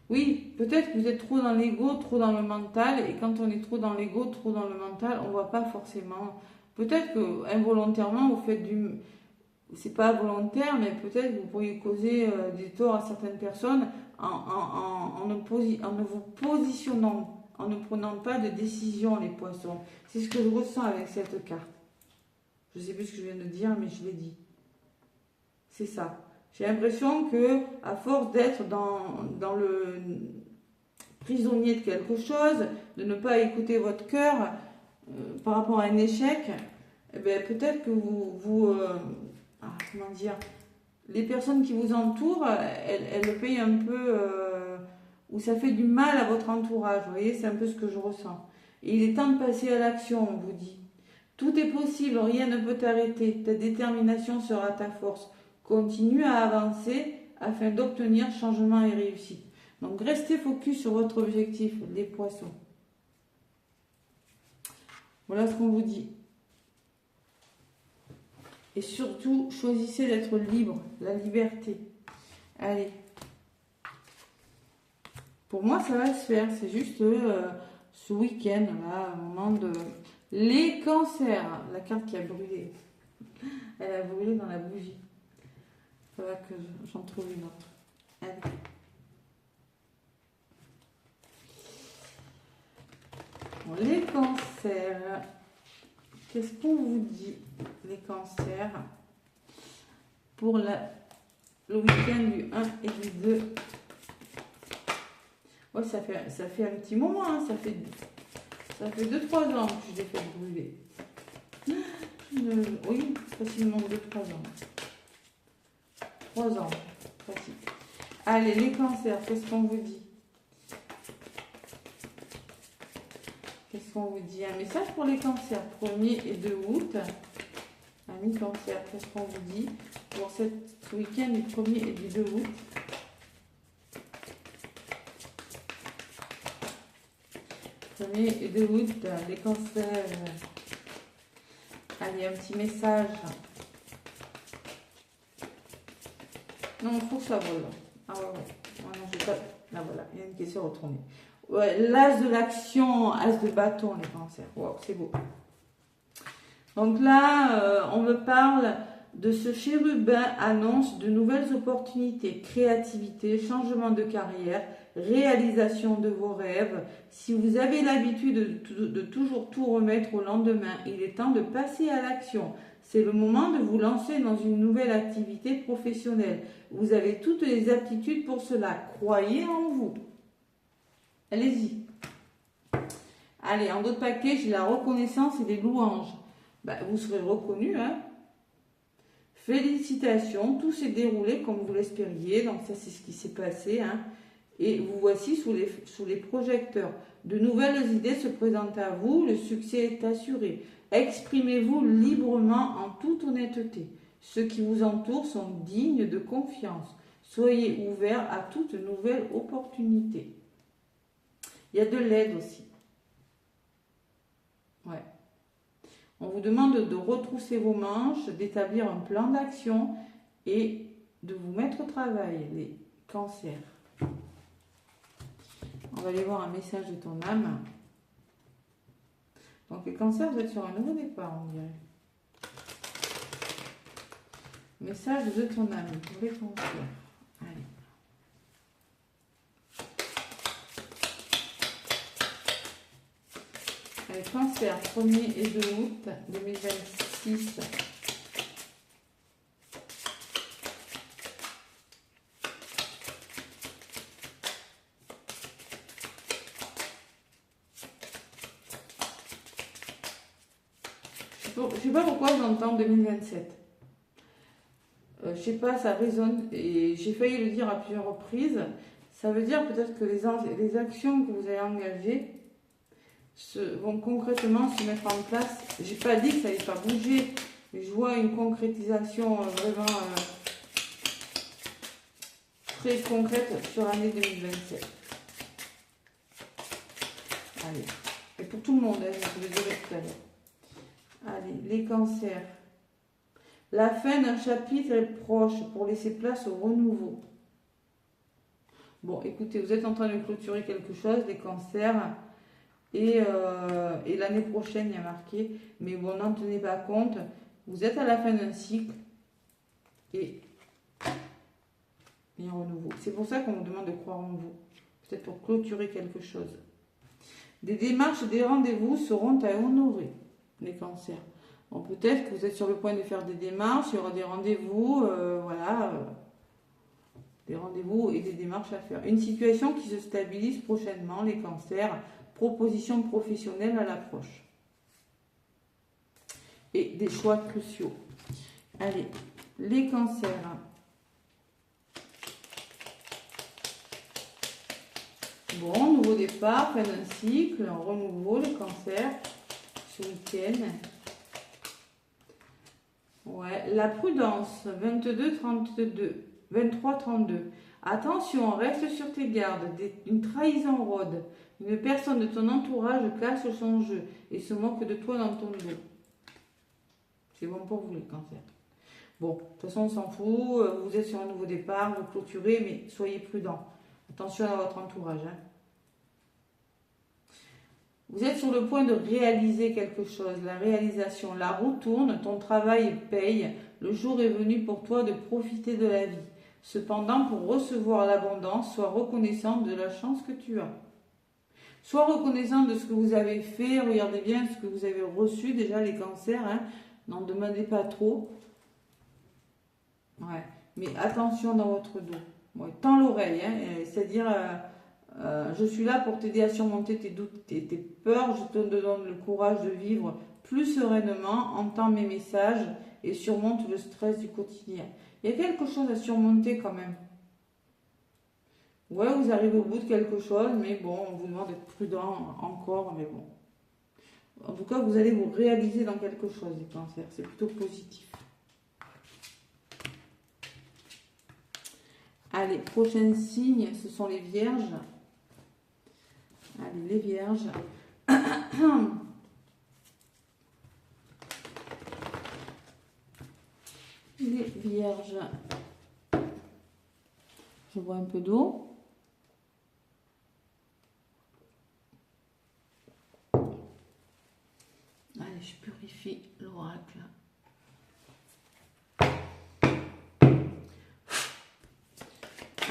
Oui, peut-être que vous êtes trop dans l'ego, trop dans le mental, et quand on est trop dans l'ego, trop dans le mental, on ne voit pas forcément... Peut-être que involontairement, vous faites du... C'est pas volontaire, mais peut-être que vous pourriez causer des torts à certaines personnes en ne vous positionnant, en ne prenant pas de décision, les poissons. C'est ce que je ressens avec cette carte. Je ne sais plus ce que je viens de dire, mais je l'ai dit. C'est ça. J'ai l'impression que, à force d'être dans le prisonnier de quelque chose, de ne pas écouter votre cœur par rapport à un échec, eh bien, peut-être que comment dire, les personnes qui vous entourent, elles le payent un peu, ou ça fait du mal à votre entourage. Vous voyez, c'est un peu ce que je ressens. Et il est temps de passer à l'action, on vous dit. Tout est possible, rien ne peut t'arrêter. Ta détermination sera ta force. Continue à avancer afin d'obtenir changement et réussite. Donc, restez focus sur votre objectif, les poissons. Voilà ce qu'on vous dit. Et surtout, choisissez d'être libre, la liberté. Allez. Pour moi, ça va se faire. C'est juste ce week-end, là, un moment de... Les cancers. La carte qui a brûlé. Elle a brûlé dans la bougie. Il faudra que j'en trouve une autre. Allez. Bon, les cancers. Qu'est-ce qu'on vous dit, les cancers, pour le week-end du 1 et du 2? Ouais, ça fait un petit moment, hein, ça fait 2-3 ans que je l'ai fait brûler. Oui, facilement 2-3 ans. 3 ans, facile. Allez, les cancers, qu'est-ce qu'on vous dit? Qu'est-ce qu'on vous dit? Un message pour les cancers, 1er et 2 août. Amis cancer, qu'est-ce qu'on vous dit pour ce week-end du 1er et du 2 août? Et 2 août, les cancers. Allez, un petit message. Non, il faut que ça vole. Ah ouais. Oh non, j'ai pas... Là, voilà, il y a une question retournée. Ouais, l'as de l'action, as de bâton, les cancers. Wow, c'est beau. Donc là, on me parle de ce chérubin annonce de nouvelles opportunités, créativité, changement de carrière, réalisation de vos rêves. Si vous avez l'habitude de toujours tout remettre au lendemain, il est temps de passer à l'action. C'est le moment de vous lancer dans une nouvelle activité professionnelle. Vous avez toutes les aptitudes pour cela. Croyez en vous. Allez-y. Allez, en d'autres paquets, j'ai la reconnaissance et des louanges. Ben, vous serez reconnu, hein. Félicitations, tout s'est déroulé comme vous l'espériez. Donc ça, c'est ce qui s'est passé, hein. Et vous voici sous les projecteurs. De nouvelles idées se présentent à vous, le succès est assuré. Exprimez-vous librement en toute honnêteté. Ceux qui vous entourent sont dignes de confiance. Soyez ouverts à toute nouvelle opportunité. Il y a de l'aide aussi. Ouais. On vous demande de retrousser vos manches, d'établir un plan d'action et de vous mettre au travail, les cancers. On va aller voir un message de ton âme. Donc les cancers, vous êtes sur un nouveau départ, on dirait. Message de ton âme pour les cancers. Allez. Allez, cancer, 1er et 2 août 2026. Je ne sais pas pourquoi j'entends 2027. Je sais pas, ça résonne et j'ai failli le dire à plusieurs reprises. Ça veut dire peut-être que les actions que vous avez engagées vont concrètement se mettre en place. J'ai pas dit que ça n'allait pas bouger, mais je vois une concrétisation vraiment très concrète sur l'année 2027. Allez, et pour tout le monde, hein, je le dirai tout à l'heure. Allez, les cancers. La fin d'un chapitre est proche pour laisser place au renouveau. Bon, écoutez, vous êtes en train de clôturer quelque chose, les cancers, et l'année prochaine, il y a marqué, mais bon, n'en tenez pas compte. Vous êtes à la fin d'un cycle et un renouveau. C'est pour ça qu'on vous demande de croire en vous, peut-être pour clôturer quelque chose. Des démarches et des rendez-vous seront à honorer, les cancers. Bon, peut-être que vous êtes sur le point de faire des démarches, il y aura des rendez-vous, des rendez-vous et des démarches à faire. Une situation qui se stabilise prochainement, les cancers, propositions professionnelles à l'approche. Et des choix cruciaux. Allez, les cancers. Bon, nouveau départ, fin d'un cycle, un renouveau, les cancers, ce week-end. Ouais, la prudence, 22-32, 23-32. Attention, reste sur tes gardes, une trahison rôde. Une personne de ton entourage cache son jeu et se moque de toi dans ton dos. C'est bon pour vous les cancers. Bon, de toute façon on s'en fout, vous êtes sur un nouveau départ, vous clôturez, mais soyez prudents. Attention à votre entourage. Hein. Vous êtes sur le point de réaliser quelque chose, la réalisation. La roue tourne, ton travail paye. Le jour est venu pour toi de profiter de la vie. Cependant, pour recevoir l'abondance, sois reconnaissant de la chance que tu as. Sois reconnaissant de ce que vous avez fait. Regardez bien ce que vous avez reçu. Déjà, les cancers, hein, n'en demandez pas trop. Ouais. Mais attention dans votre dos. Ouais, tends l'oreille, hein, c'est-à-dire... je suis là pour t'aider à surmonter tes doutes, tes peurs. Je te donne le courage de vivre plus sereinement, entends mes messages et surmonte le stress du quotidien. Il y a quelque chose à surmonter quand même. Ouais, vous arrivez au bout de quelque chose, mais bon, on vous demande d'être prudent encore, mais bon. En tout cas, vous allez vous réaliser dans quelque chose, les cancers. C'est plutôt positif. Allez, prochain signe, ce sont les vierges. Allez, les vierges. Les vierges. Je bois un peu d'eau. Allez, je purifie l'oracle.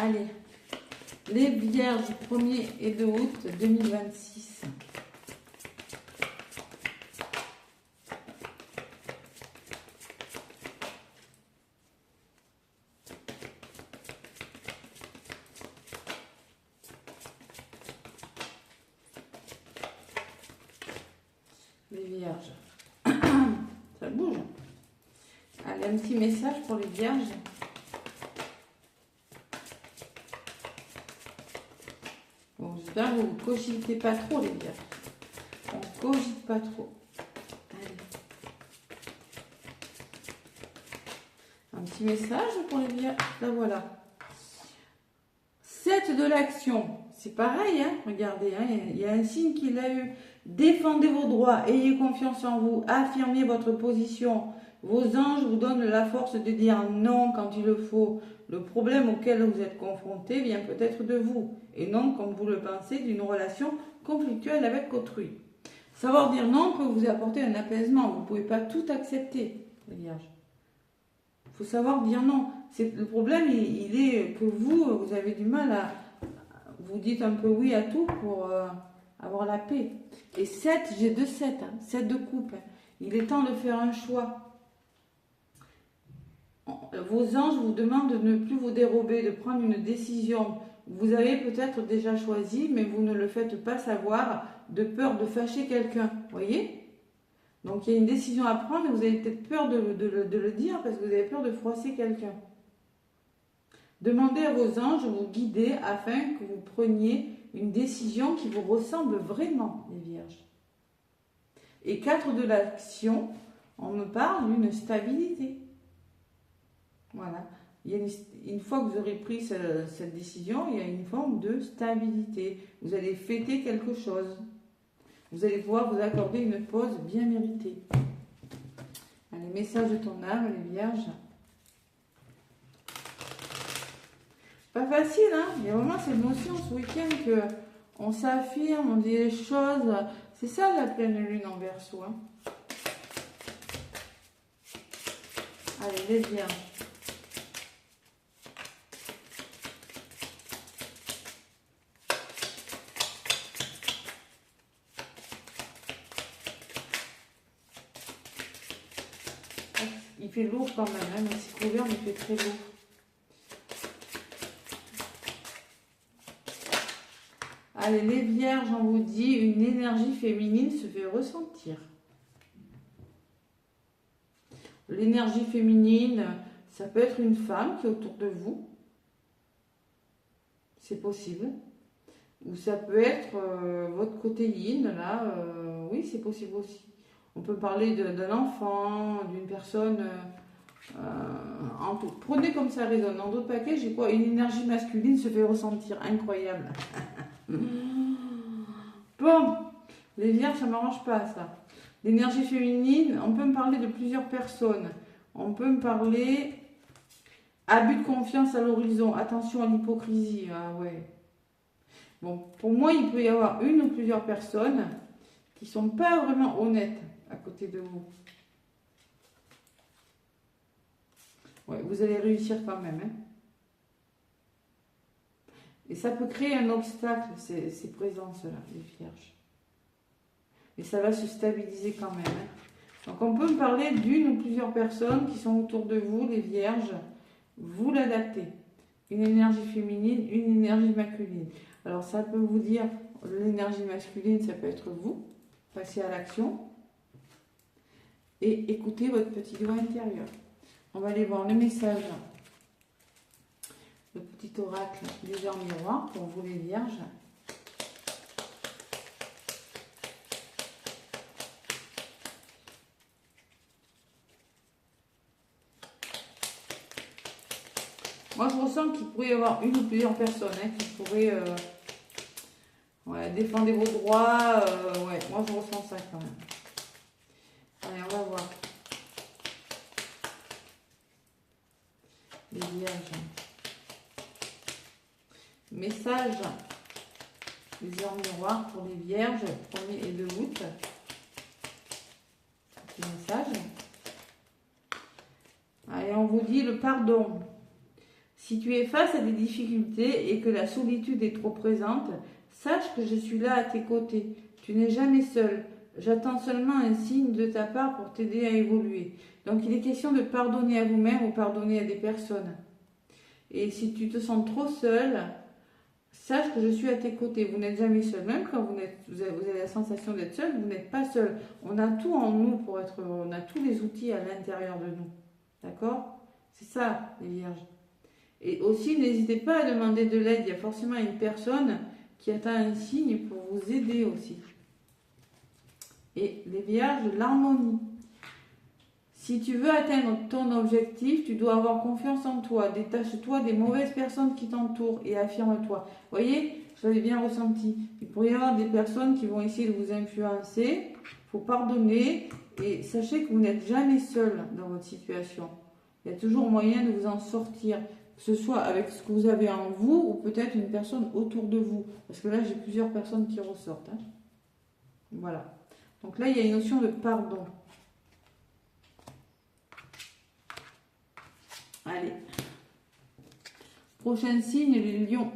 Allez. Les vierges, 1er et 2 août 2026. Les vierges. Ça bouge. Allez, un petit message pour les vierges. J'espère que vous ne cogitez pas trop, les vierges. On ne cogite pas trop. Allez. Un petit message pour les vierges. Là, voilà. 7 de l'action. C'est pareil, hein, regardez, hein, il y a un signe qu'il a eu. Défendez vos droits, ayez confiance en vous, affirmez votre position. Vos anges vous donnent la force de dire non quand il le faut. Le problème auquel vous êtes confronté vient peut-être de vous, et non, comme vous le pensez, d'une relation conflictuelle avec autrui. Savoir dire non peut vous apporter un apaisement. Vous ne pouvez pas tout accepter, les vierges. Il faut savoir dire non. Le problème, il est que vous avez du mal à... Vous dites un peu oui à tout pour avoir la paix. Et 7, j'ai 2 7, hein, 7 de coupe. Hein. Il est temps de faire un choix. Vos anges vous demandent de ne plus vous dérober, de prendre une décision. Vous avez peut-être déjà choisi, mais vous ne le faites pas savoir de peur de fâcher quelqu'un. Voyez? Donc il y a une décision à prendre et vous avez peut-être peur de le dire parce que vous avez peur de froisser quelqu'un. Demandez à vos anges de vous guider afin que vous preniez une décision qui vous ressemble vraiment, les vierges. Et 4 de l'action, on me parle d'une stabilité. Voilà. Il y a une fois que vous aurez pris cette décision, il y a une forme de stabilité. Vous allez fêter quelque chose. Vous allez pouvoir vous accorder une pause bien méritée. Allez, message de ton âme, les vierges. Pas facile, hein? Il y a vraiment cette notion ce week-end qu'on s'affirme, on dit les choses. C'est ça la pleine lune en Verseau. Hein? Allez, les vierges. Il fait lourd quand même, hein? Mais c'est couvert, mais il fait très lourd. Allez, les vierges, on vous dit, une énergie féminine se fait ressentir. L'énergie féminine, ça peut être une femme qui est autour de vous. C'est possible. Ou ça peut être votre côté yin, là. Oui, c'est possible aussi. On peut parler d'un enfant, d'une personne... en tout. Prenez comme ça résonne. Dans d'autres paquets, j'ai quoi? Une énergie masculine se fait ressentir. Incroyable. Bon, les vierges, ça ne m'arrange pas, ça. L'énergie féminine, on peut me parler de plusieurs personnes. On peut me parler abus de confiance à l'horizon. Attention à l'hypocrisie. Ah ouais. Bon, pour moi, il peut y avoir une ou plusieurs personnes qui ne sont pas vraiment honnêtes à côté de vous. Ouais, vous allez réussir quand même. Hein. Et ça peut créer un obstacle, ces présences-là, les vierges. Et ça va se stabiliser quand même. Hein. Donc on peut me parler d'une ou plusieurs personnes qui sont autour de vous, les vierges. Vous l'adaptez. Une énergie féminine, une énergie masculine. Alors ça peut vous dire, l'énergie masculine, ça peut être vous. Passez à l'action. Et écoutez votre petit doigt intérieur. On va aller voir le message. Le petit oracle des heures miroirs pour vous les vierges. Moi, je ressens qu'il pourrait y avoir une ou plusieurs personnes qui pourraient défendre vos droits. Ouais, moi, je ressens ça quand même. Allez, on va voir. Les vierges. Message des heures miroirs pour les vierges, 1er et 2 août. Petit message. Allez, on vous dit le pardon. Si tu es face à des difficultés et que la solitude est trop présente, sache que je suis là à tes côtés. Tu n'es jamais seul. J'attends seulement un signe de ta part pour t'aider à évoluer. Donc il est question de pardonner à vous-même ou pardonner à des personnes. Et si tu te sens trop seul, sache que je suis à tes côtés. Vous n'êtes jamais seul. Même quand vous avez la sensation d'être seul, vous n'êtes pas seul. On a tout en nous pour être heureux. On a tous les outils à l'intérieur de nous. D'accord? C'est ça, les vierges. Et aussi, n'hésitez pas à demander de l'aide. Il y a forcément une personne qui attend un signe pour vous aider aussi. Et les vierges, l'harmonie. Si tu veux atteindre ton objectif, tu dois avoir confiance en toi. Détache-toi des mauvaises personnes qui t'entourent et affirme-toi. Vous voyez, je l'avais bien ressenti. Il pourrait y avoir des personnes qui vont essayer de vous influencer. Il faut pardonner et sachez que vous n'êtes jamais seul dans votre situation. Il y a toujours moyen de vous en sortir, que ce soit avec ce que vous avez en vous ou peut-être une personne autour de vous. Parce que là, j'ai plusieurs personnes qui ressortent. Hein. Voilà. Donc là, il y a une notion de pardon. Allez. Prochain signe, les lions.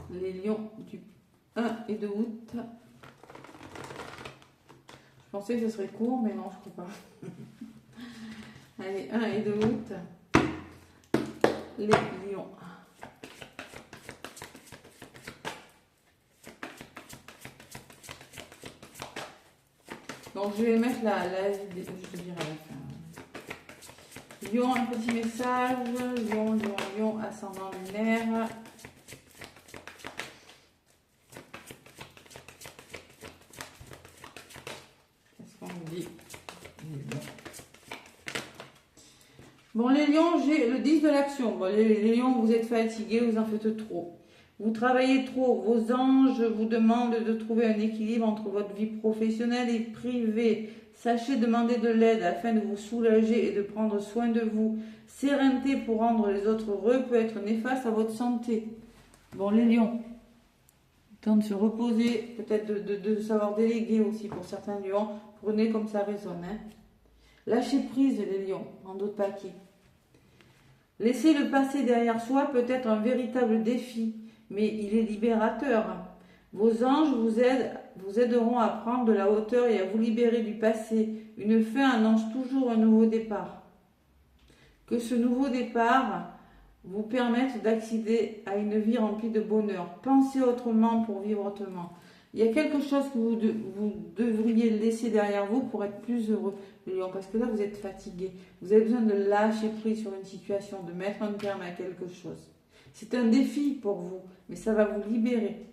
Les lions du 1 et 2 août. Je pensais que ce serait court, mais non, je ne crois pas. Allez, 1 et 2 août. Les lions. Donc, je vais mettre la vidéo, je te dirai à la fin. Lion, un petit message. Lion, lion, lion, ascendant lunaire. Qu'est-ce qu'on nous dit? Bon, les lions, j'ai le 10 de l'action. Bon, les lions, vous êtes fatigués, vous en faites trop. Vous travaillez trop. Vos anges vous demandent de trouver un équilibre entre votre vie professionnelle et privée. Sachez demander de l'aide afin de vous soulager et de prendre soin de vous. Sérénité pour rendre les autres heureux peut être néfaste à votre santé. Bon, les lions, temps de se reposer, peut-être de savoir déléguer aussi pour certains lions. Prenez comme ça résonne. Hein. Lâchez prise, les lions, en d'autres paquets. Laisser le passé derrière soi peut être un véritable défi, mais il est libérateur. Vos anges vous aideront à prendre de la hauteur et à vous libérer du passé. Une fin annonce toujours un nouveau départ. Que ce nouveau départ vous permette d'accéder à une vie remplie de bonheur. Pensez autrement pour vivre autrement. Il y a quelque chose que vous devriez laisser derrière vous pour être plus heureux, les lions, parce que là, vous êtes fatigué. Vous avez besoin de lâcher prise sur une situation, de mettre un terme à quelque chose. C'est un défi pour vous, mais ça va vous libérer.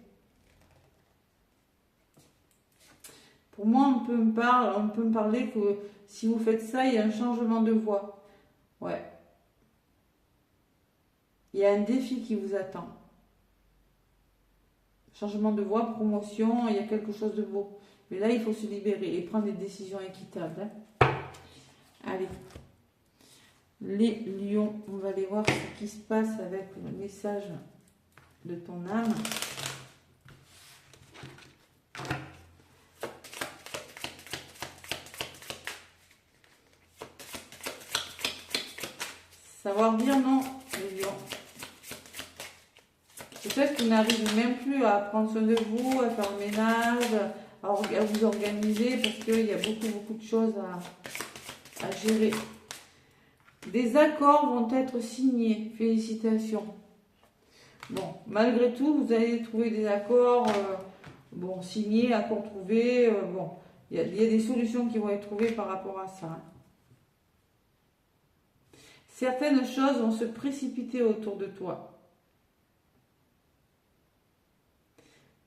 Pour moi, on peut me parler que si vous faites ça, il y a un changement de voie. Ouais. Il y a un défi qui vous attend. Changement de voie, promotion, il y a quelque chose de beau. Mais là, il faut se libérer et prendre des décisions équitables. Hein. Allez. Les lions, on va aller voir ce qui se passe avec le message de ton âme. Savoir dire non, les lions. Peut-être que vous n'arrivez même plus à prendre soin de vous, à faire le ménage, à vous organiser, parce qu'il y a beaucoup de choses à gérer. Des accords vont être signés. Félicitations. Bon, malgré tout, vous allez trouver des accords, signés, accords trouvés. Il y a des solutions qui vont être trouvées par rapport à ça. Hein. Certaines choses vont se précipiter autour de toi.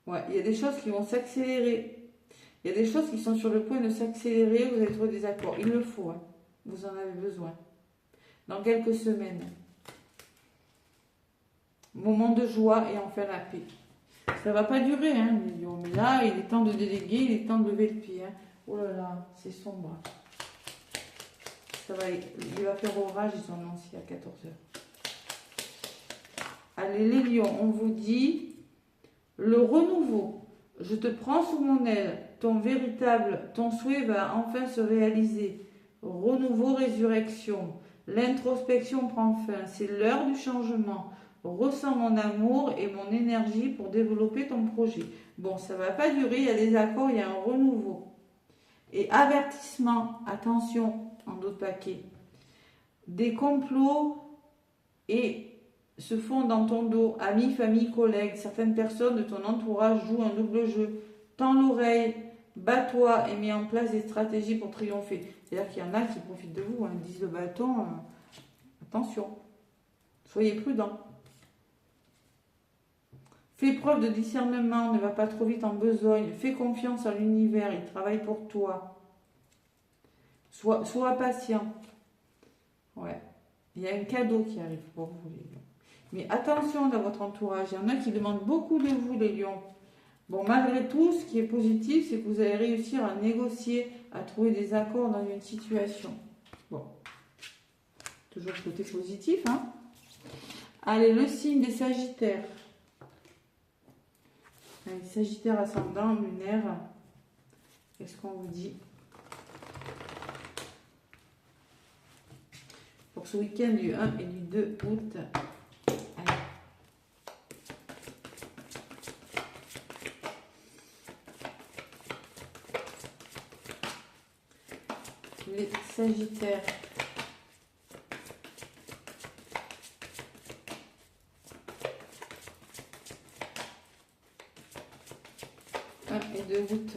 Ouais, il y a des choses qui vont s'accélérer. Il y a des choses qui sont sur le point de s'accélérer. Vous allez trouver des accords. Il le faut. Hein. Vous en avez besoin. Dans quelques semaines. Moment de joie et enfin la paix. Ça ne va pas durer, hein, les lions. Mais là, il est temps de déléguer, il est temps de lever le pied. Hein. Oh là là, c'est sombre. Il va faire orage, ils ont annoncé à 14h. Allez, les lions, on vous dit le renouveau. Je te prends sous mon aile. Ton souhait va enfin se réaliser. Renouveau, résurrection. L'introspection prend fin. C'est l'heure du changement. Ressens mon amour et mon énergie pour développer ton projet. Bon, ça ne va pas durer, il y a des accords, il y a un renouveau. Et avertissement, attention, en d'autres paquets. Des complots se font dans ton dos, amis, famille, collègues. Certaines personnes de ton entourage jouent un double jeu. Tends l'oreille, bats-toi et mets en place des stratégies pour triompher. C'est-à-dire qu'il y en a qui profitent de vous, hein, disent le bâton. Attention, soyez prudents. Fais preuve de discernement, ne va pas trop vite en besogne. Fais confiance à l'univers, il travaille pour toi. Sois patient. Ouais. Il y a un cadeau qui arrive pour vous, les lions. Mais attention dans votre entourage. Il y en a qui demandent beaucoup de vous, les lions. Bon, malgré tout, ce qui est positif, c'est que vous allez réussir à négocier, à trouver des accords dans une situation. Bon. Toujours le côté positif, hein. Allez, le signe des Sagittaires. Allez, Sagittaire ascendant, lunaire. Qu'est-ce qu'on vous dit pour ce week-end du 1 et du 2 août? Allez. Les Sagittaires. Et 2 août.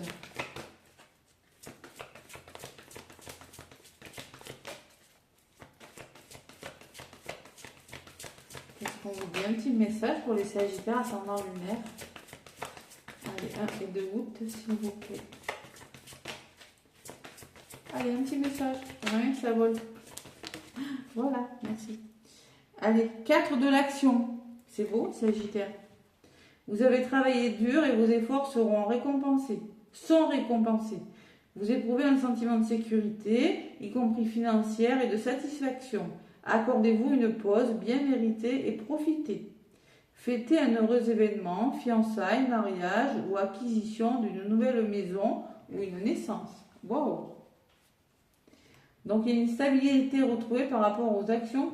Qu'est-ce qu'on vous dit? Un petit message pour les Sagittaires ascendant lunaire. Allez, 1 et 2 août, s'il vous plaît. Allez, un petit message. Rien que ça vole. Voilà, merci. Allez, 4 de l'action. C'est beau, Sagittaire. Vous avez travaillé dur et vos efforts seront récompensés. Sont récompensés. Vous éprouvez un sentiment de sécurité, y compris financière et de satisfaction. Accordez-vous une pause bien méritée et profitez. Fêtez un heureux événement, fiançailles, mariage ou acquisition d'une nouvelle maison ou une naissance. Waouh! Donc il y a une stabilité retrouvée par rapport aux actions.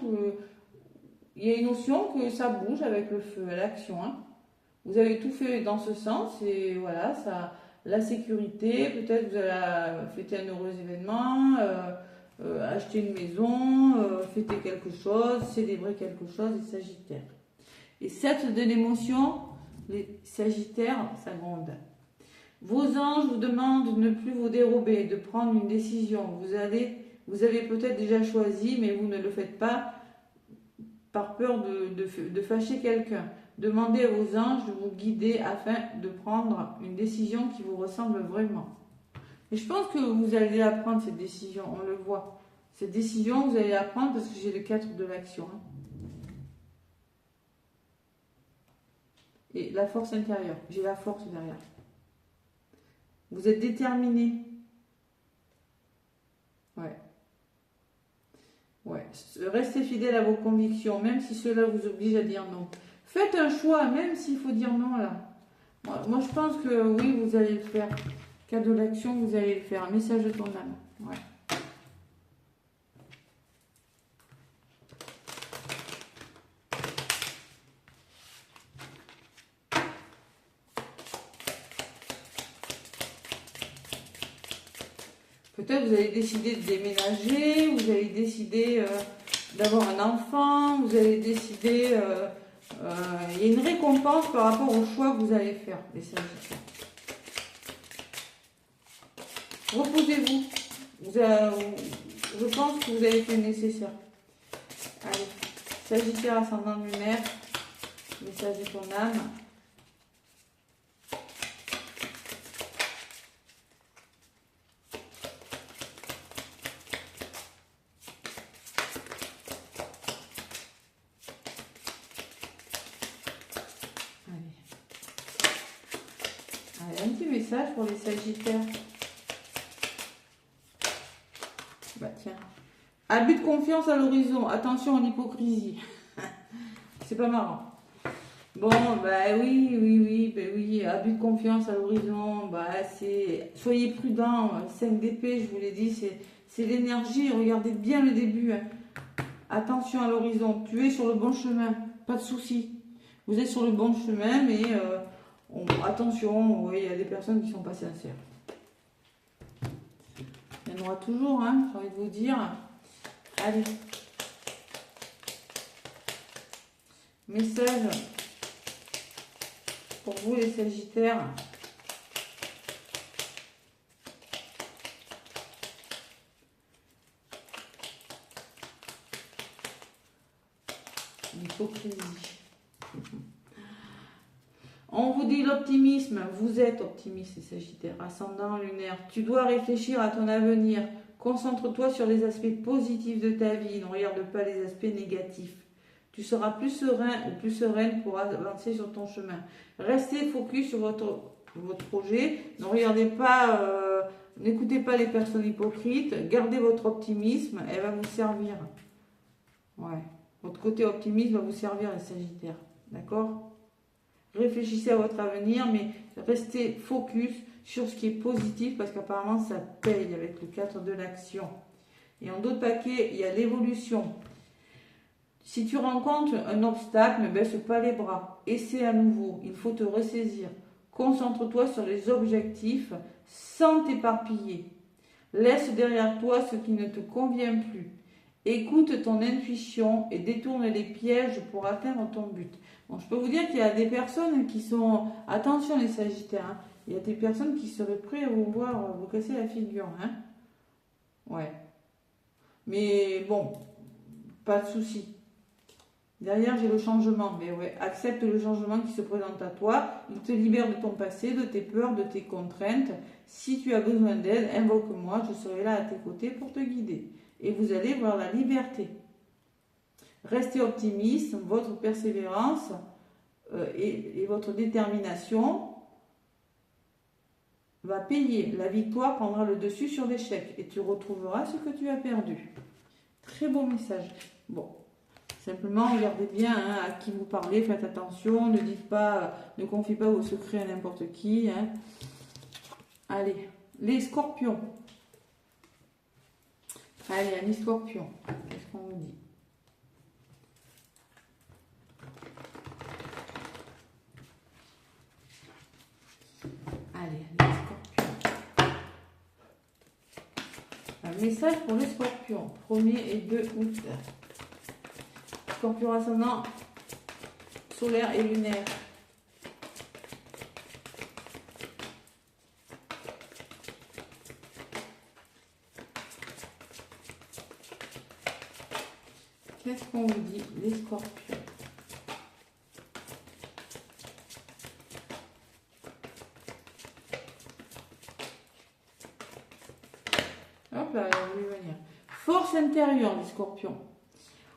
Il y a une notion que ça bouge avec le feu à l'action. Hein. Vous avez tout fait dans ce sens et voilà, ça, la sécurité, peut-être vous allez fêter un heureux événement, acheter une maison, fêter quelque chose, célébrer quelque chose, les Sagittaires. Et 7 de l'émotion, les Sagittaires, ça gronde. Vos anges vous demandent de ne plus vous dérober, de prendre une décision. Vous avez peut-être déjà choisi, mais vous ne le faites pas par peur de fâcher quelqu'un. Demandez à vos anges de vous guider afin de prendre une décision qui vous ressemble vraiment. Et je pense que vous allez la prendre, cette décision, on le voit. Cette décision, vous allez la prendre parce que j'ai le 4 de l'action. Hein. Et la force intérieure, j'ai la force derrière. Vous êtes déterminé. Ouais. Ouais. Restez fidèle à vos convictions, même si cela vous oblige à dire non. Faites un choix, même s'il faut dire non là. Moi, je pense que oui, vous allez le faire. Cas de l'action, vous allez le faire. Un message de ton âme. Ouais. Peut-être vous allez décider de déménager, vous allez décider d'avoir un enfant, vous allez décider... il y a une récompense par rapport au choix que vous allez faire, les Sagittaires. Reposez-vous. Je pense que vous avez fait le nécessaire. Allez, Sagittaire ascendant lunaire, message de ton âme. Allez, un petit message pour les Sagittaires. Bah tiens. Abus de confiance à l'horizon. Attention à l'hypocrisie. C'est pas marrant. Bon, bah oui. Abus de confiance à l'horizon. Bah c'est. Soyez prudents. 5 d'épée, je vous l'ai dit, c'est l'énergie. Regardez bien le début. Hein. Attention à l'horizon. Tu es sur le bon chemin. Pas de souci. Vous êtes sur le bon chemin, mais attention, il y a des personnes qui ne sont pas sincères. Il y en aura toujours, hein, j'ai envie de vous dire. Allez. Message pour vous les Sagittaires. L'hypocrisie. On vous dit l'optimisme, vous êtes optimiste les Sagittaires, ascendant lunaire. Tu dois réfléchir à ton avenir. Concentre-toi sur les aspects positifs de ta vie, ne regarde pas les aspects négatifs. Tu seras plus serein ou plus sereine pour avancer sur ton chemin. Restez focus sur votre projet. Ne regardez pas, n'écoutez pas les personnes hypocrites. Gardez votre optimisme, elle va vous servir. Ouais, votre côté optimiste va vous servir les Sagittaires. D'accord ? Réfléchissez à votre avenir, mais restez focus sur ce qui est positif parce qu'apparemment ça paye avec le 4 de l'action. Et en d'autres paquets, il y a l'évolution. Si tu rencontres un obstacle, ne baisse pas les bras. Essaie à nouveau, il faut te ressaisir. Concentre-toi sur les objectifs sans t'éparpiller. Laisse derrière toi ce qui ne te convient plus. Écoute ton intuition et détourne les pièges pour atteindre ton but. Bon, je peux vous dire qu'il y a des personnes qui sont... Attention les Sagittaires, hein. Il y a des personnes qui seraient prêtes à vous voir vous casser la figure. Hein. Ouais. Mais bon, pas de souci. Derrière, j'ai le changement. Mais ouais, accepte le changement qui se présente à toi. Il te libère de ton passé, de tes peurs, de tes contraintes. Si tu as besoin d'aide, invoque-moi. Je serai là à tes côtés pour te guider. Et vous allez voir la liberté. Restez optimiste, votre persévérance et votre détermination va payer. La victoire prendra le dessus sur l'échec et tu retrouveras ce que tu as perdu. Très beau message. Bon, simplement regardez bien hein, à qui vous parlez, faites attention, ne dites pas, ne confiez pas vos secrets à n'importe qui. Hein. Allez, les scorpions. Allez, amis scorpions, qu'est-ce qu'on vous dit? Allez, les scorpions. Un message pour les scorpions, 1er et 2 août. Scorpion ascendant, solaire et lunaire. Qu'est-ce qu'on vous dit, les scorpions? Hop là, elle voulu venir. Force intérieure, les scorpions.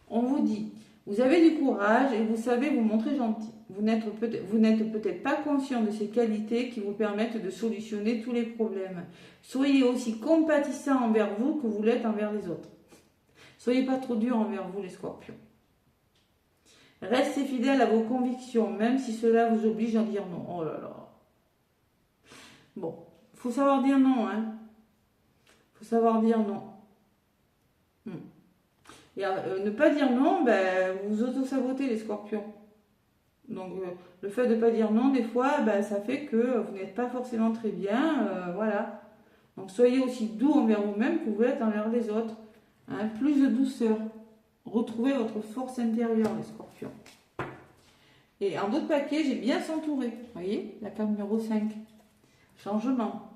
On vous dit, vous avez du courage et vous savez vous montrer gentil. Vous n'êtes peut-être pas conscient de ces qualités qui vous permettent de solutionner tous les problèmes. Soyez aussi compatissant envers vous que vous l'êtes envers les autres. Soyez pas trop dur envers vous, les scorpions. Restez fidèles à vos convictions, même si cela vous oblige à dire non. Oh là là. Bon, faut savoir dire non, hein. Faut savoir dire non. Et ne pas dire non, ben, vous auto-sabotez les scorpions. Donc, le fait de ne pas dire non, des fois, ben, ça fait que vous n'êtes pas forcément très bien. Voilà. Donc, soyez aussi doux envers vous-même que vous l'êtes envers les autres. Hein, plus de douceur. Retrouvez votre force intérieure, les scorpions. Et en d'autres paquets, j'ai bien s'entourer. Vous voyez, la carte numéro 5. Changement.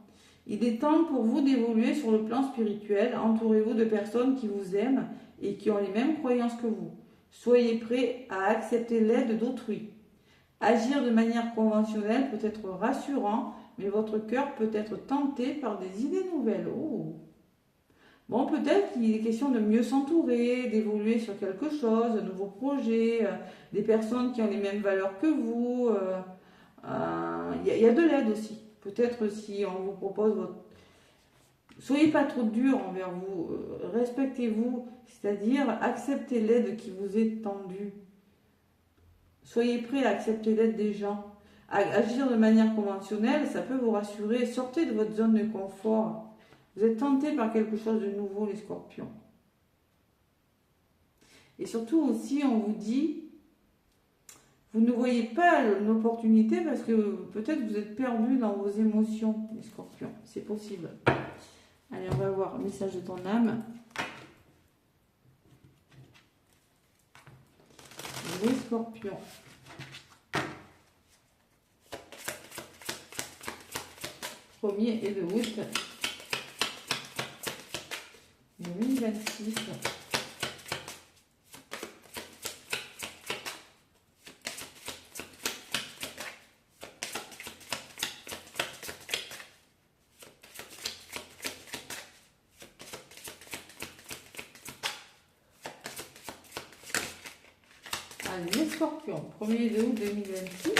Il est temps pour vous d'évoluer sur le plan spirituel. Entourez-vous de personnes qui vous aiment et qui ont les mêmes croyances que vous. Soyez prêts à accepter l'aide d'autrui. Agir de manière conventionnelle peut être rassurant, mais votre cœur peut être tenté par des idées nouvelles. Oh. Bon, peut-être qu'il est question de mieux s'entourer, d'évoluer sur quelque chose, de nouveaux projets, des personnes qui ont les mêmes valeurs que vous. Il y a de l'aide aussi. Peut-être si on vous propose votre... Soyez pas trop dur envers vous, respectez-vous, c'est-à-dire acceptez l'aide qui vous est tendue. Soyez prêts à accepter l'aide des gens. Agir de manière conventionnelle, ça peut vous rassurer. Sortez de votre zone de confort. Vous êtes tenté par quelque chose de nouveau, les scorpions. Et surtout aussi, on vous dit, vous ne voyez pas l'opportunité parce que peut-être vous êtes perdu dans vos émotions, les scorpions. C'est possible. Allez, on va voir le message de ton âme. Les scorpions. Premier et 2 août 2026. scorpions, 1er août 2026.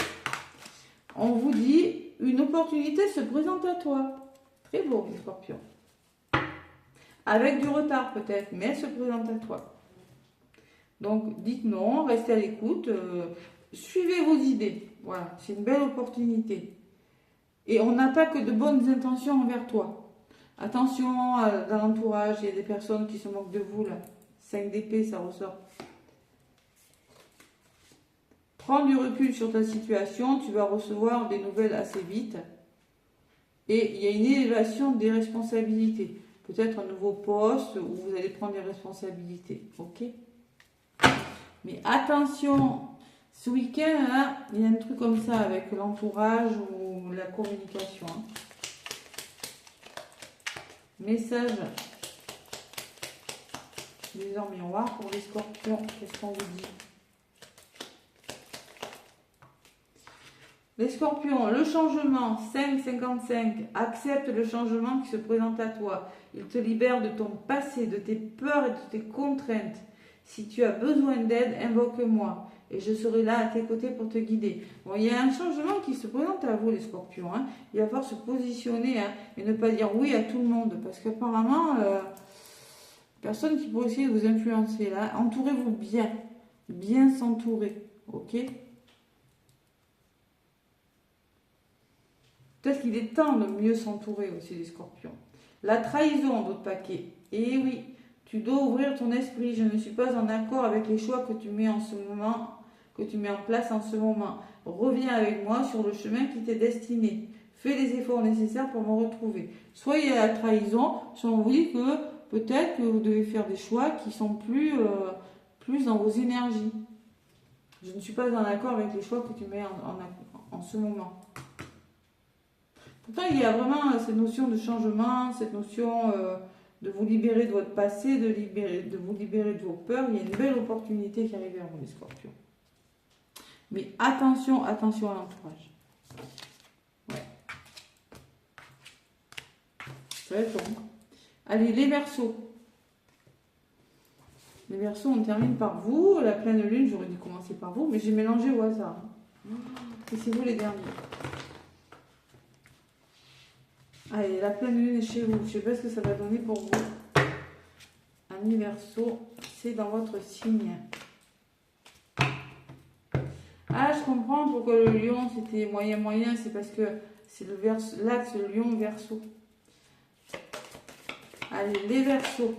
On vous dit, une opportunité se présente à toi. Très beau, les scorpions. Avec du retard peut-être, mais elle se présente à toi. Donc, dites non, restez à l'écoute, suivez vos idées. Voilà, c'est une belle opportunité. Et on n'a pas que de bonnes intentions envers toi. Attention dans l'entourage, il y a des personnes qui se moquent de vous, là. 5 d'épée, ça ressort. Prends du recul sur ta situation, tu vas recevoir des nouvelles assez vite. Et il y a une élévation des responsabilités. Peut-être un nouveau poste où vous allez prendre des responsabilités. Ok? Mais attention, ce week-end, là, il y a un truc comme ça avec l'entourage ou la communication. Hein. Message des heures miroirs pour les scorpions. Qu'est-ce qu'on vous dit? Les scorpions, le changement, 5,55, accepte le changement qui se présente à toi. Il te libère de ton passé, de tes peurs et de tes contraintes. Si tu as besoin d'aide, invoque-moi et je serai là à tes côtés pour te guider. Bon, il y a un changement qui se présente à vous, les scorpions. Hein. Il va falloir se positionner hein, et ne pas dire oui à tout le monde parce qu'apparemment, personne qui pourrait essayer de vous influencer. Là, entourez-vous bien, bien s'entourer. Ok? Peut-être qu'il est temps de mieux s'entourer aussi les scorpions. La trahison, votre paquet. Eh oui, tu dois ouvrir ton esprit. Je ne suis pas en accord avec les choix que tu mets en ce moment, que tu mets en place en ce moment. Reviens avec moi sur le chemin qui t'est destiné. Fais les efforts nécessaires pour me retrouver. Soyez à la trahison, soit on vous dit que peut-être que vous devez faire des choix qui sont plus dans vos énergies. Je ne suis pas en accord avec les choix que tu mets en ce moment. Pourtant, il y a vraiment cette notion de changement, cette notion de vous libérer de votre passé, de vous libérer de vos peurs. Il y a une belle opportunité qui arrive vers vous, les scorpions. Mais attention, attention à l'entourage. Ouais. Ça va être long. Allez, les Verseaux. Les Verseaux, on termine par vous. La pleine lune, j'aurais dû commencer par vous, mais j'ai mélangé au hasard. Et c'est vous les derniers. Allez, la pleine lune est chez vous. Je ne sais pas ce que ça va donner pour vous. Amis Verseau, c'est dans votre signe. Ah, je comprends pourquoi le lion, c'était moyen. C'est parce que c'est l'axe lion-Verseau. Allez, les Verseaux.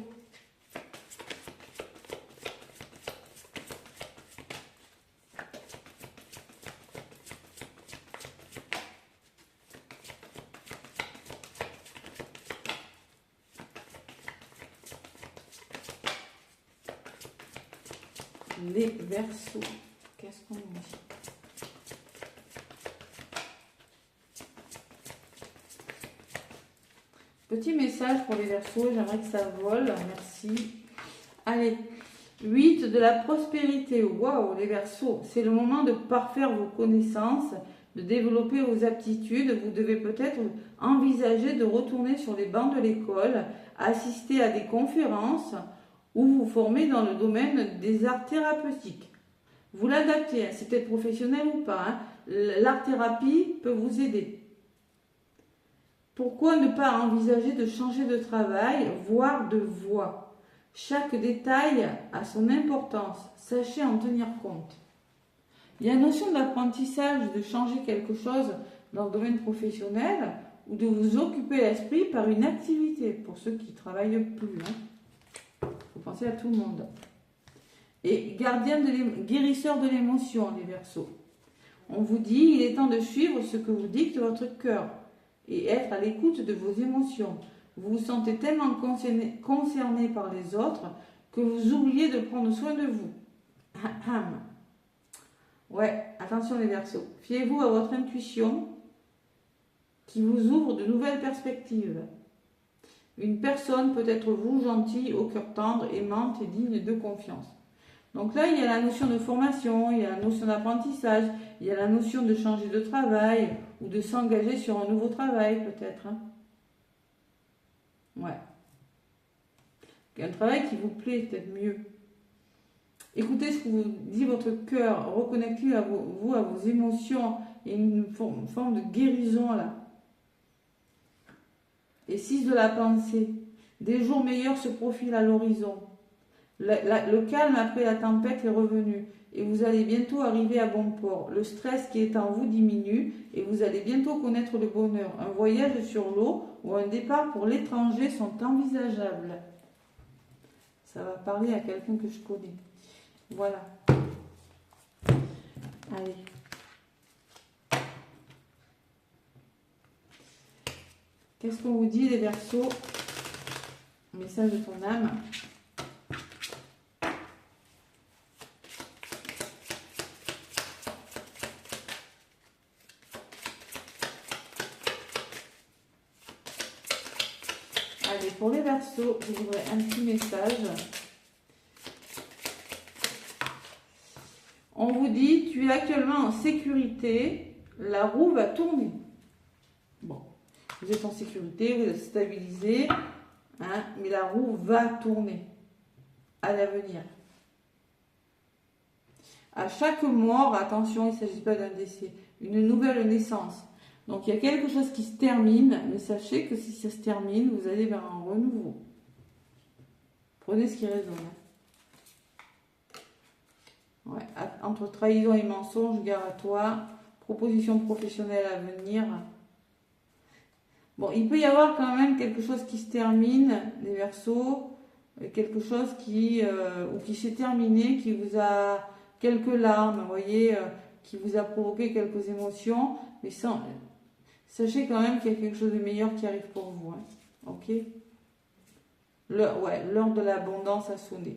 Les Verseaux. Qu'est-ce qu'on dit? Petit message pour les Verseaux, j'aimerais que ça vole, merci. Allez, 8 de la prospérité. Waouh, les Verseaux, c'est le moment de parfaire vos connaissances, de développer vos aptitudes. Vous devez peut-être envisager de retourner sur les bancs de l'école, assister à des conférences ou vous former dans le domaine des arts thérapeutiques. Vous l'adaptez, hein, c'est peut-être professionnel ou pas. Hein. L'art-thérapie peut vous aider. Pourquoi ne pas envisager de changer de travail, voire de voie? Chaque détail a son importance. Sachez en tenir compte. Il y a une notion d'apprentissage, de changer quelque chose dans le domaine professionnel ou de vous occuper l'esprit par une activité pour ceux qui ne travaillent plus. Il faut penser à tout le monde. Et guérisseur de l'émotion, les Verseaux. On vous dit, il est temps de suivre ce que vous dicte votre cœur et être à l'écoute de vos émotions. Vous vous sentez tellement concerné par les autres que vous oubliez de prendre soin de vous. Ouais, attention les Verseaux. Fiez-vous à votre intuition qui vous ouvre de nouvelles perspectives. Une personne peut être vous, gentille, au cœur tendre, aimante et digne de confiance. Donc là, il y a la notion de formation, il y a la notion d'apprentissage, il y a la notion de changer de travail ou de s'engager sur un nouveau travail peut-être. Hein. Ouais. Un travail qui vous plaît peut-être mieux. Écoutez ce que vous dit votre cœur. Reconnectez à vous, à vos émotions. Il y a une forme de guérison là. Et 6 de la pensée. Des jours meilleurs se profilent à l'horizon. Le calme après la tempête est revenu. Et vous allez bientôt arriver à bon port. Le stress qui est en vous diminue et vous allez bientôt connaître le bonheur. Un voyage sur l'eau ou un départ pour l'étranger sont envisageables. Ça va parler à quelqu'un que je connais. Voilà. Allez. Qu'est-ce qu'on vous dit les Verseaux? Message de ton âme. Allez, pour les Verseaux, je voudrais un petit message. On vous dit, tu es actuellement en sécurité, la roue va tourner. Bon, vous êtes en sécurité, vous êtes stabilisé, hein, mais la roue va tourner à l'avenir. À chaque mort, attention, il ne s'agit pas d'un décès, une nouvelle naissance. Donc il y a quelque chose qui se termine, mais sachez que si ça se termine, vous allez vers un renouveau. Prenez ce qui résonne. Ouais, entre trahison et mensonge, gare à toi. Proposition professionnelle à venir. Bon, il peut y avoir quand même quelque chose qui se termine, les Verseaux, quelque chose qui s'est terminé, qui vous a quelques larmes, vous voyez, qui vous a provoqué quelques émotions, mais sachez quand même qu'il y a quelque chose de meilleur qui arrive pour vous, hein. Ok? L'heure de l'abondance a sonné.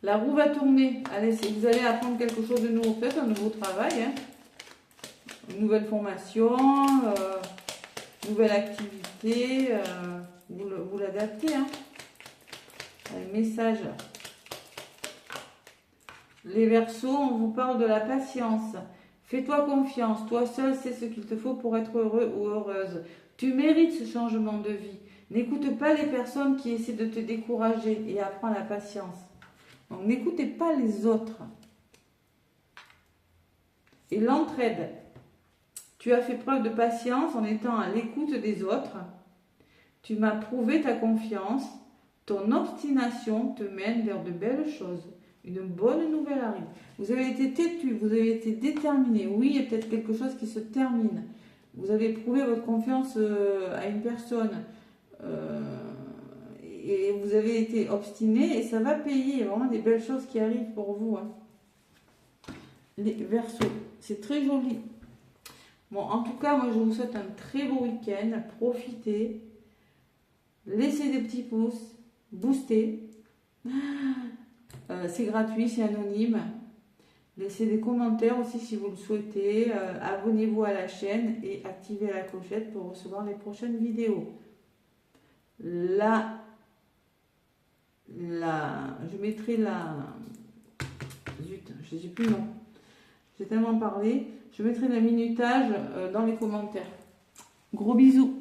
La roue va tourner. Allez, vous allez apprendre quelque chose de nouveau, peut-être un nouveau travail, hein. Une nouvelle formation, nouvelle activité, vous l'adaptez, hein. Allez, message. Les Verseaux, on vous parle de la patience. Fais-toi confiance, toi seul sais ce qu'il te faut pour être heureux ou heureuse. Tu mérites ce changement de vie. N'écoute pas les personnes qui essaient de te décourager et apprends la patience. Donc n'écoutez pas les autres. Et l'entraide. Tu as fait preuve de patience en étant à l'écoute des autres. Tu m'as prouvé ta confiance. Ton obstination te mène vers de belles choses. Une bonne nouvelle arrive. Vous avez été têtu, vous avez été déterminé. Oui, il y a peut-être quelque chose qui se termine. Vous avez prouvé votre confiance à une personne. Et vous avez été obstiné et ça va payer. Il y a vraiment des belles choses qui arrivent pour vous, hein. Les Verseaux, c'est très joli. Bon, en tout cas, moi, je vous souhaite un très beau week-end. Profitez. Laissez des petits pouces. Boostez. C'est gratuit, c'est anonyme. Laissez des commentaires aussi si vous le souhaitez. Abonnez-vous à la chaîne et activez la clochette pour recevoir les prochaines vidéos. Je mettrai Zut, je ne sais plus le nom. J'ai tellement parlé. Je mettrai le minutage dans les commentaires. Gros bisous.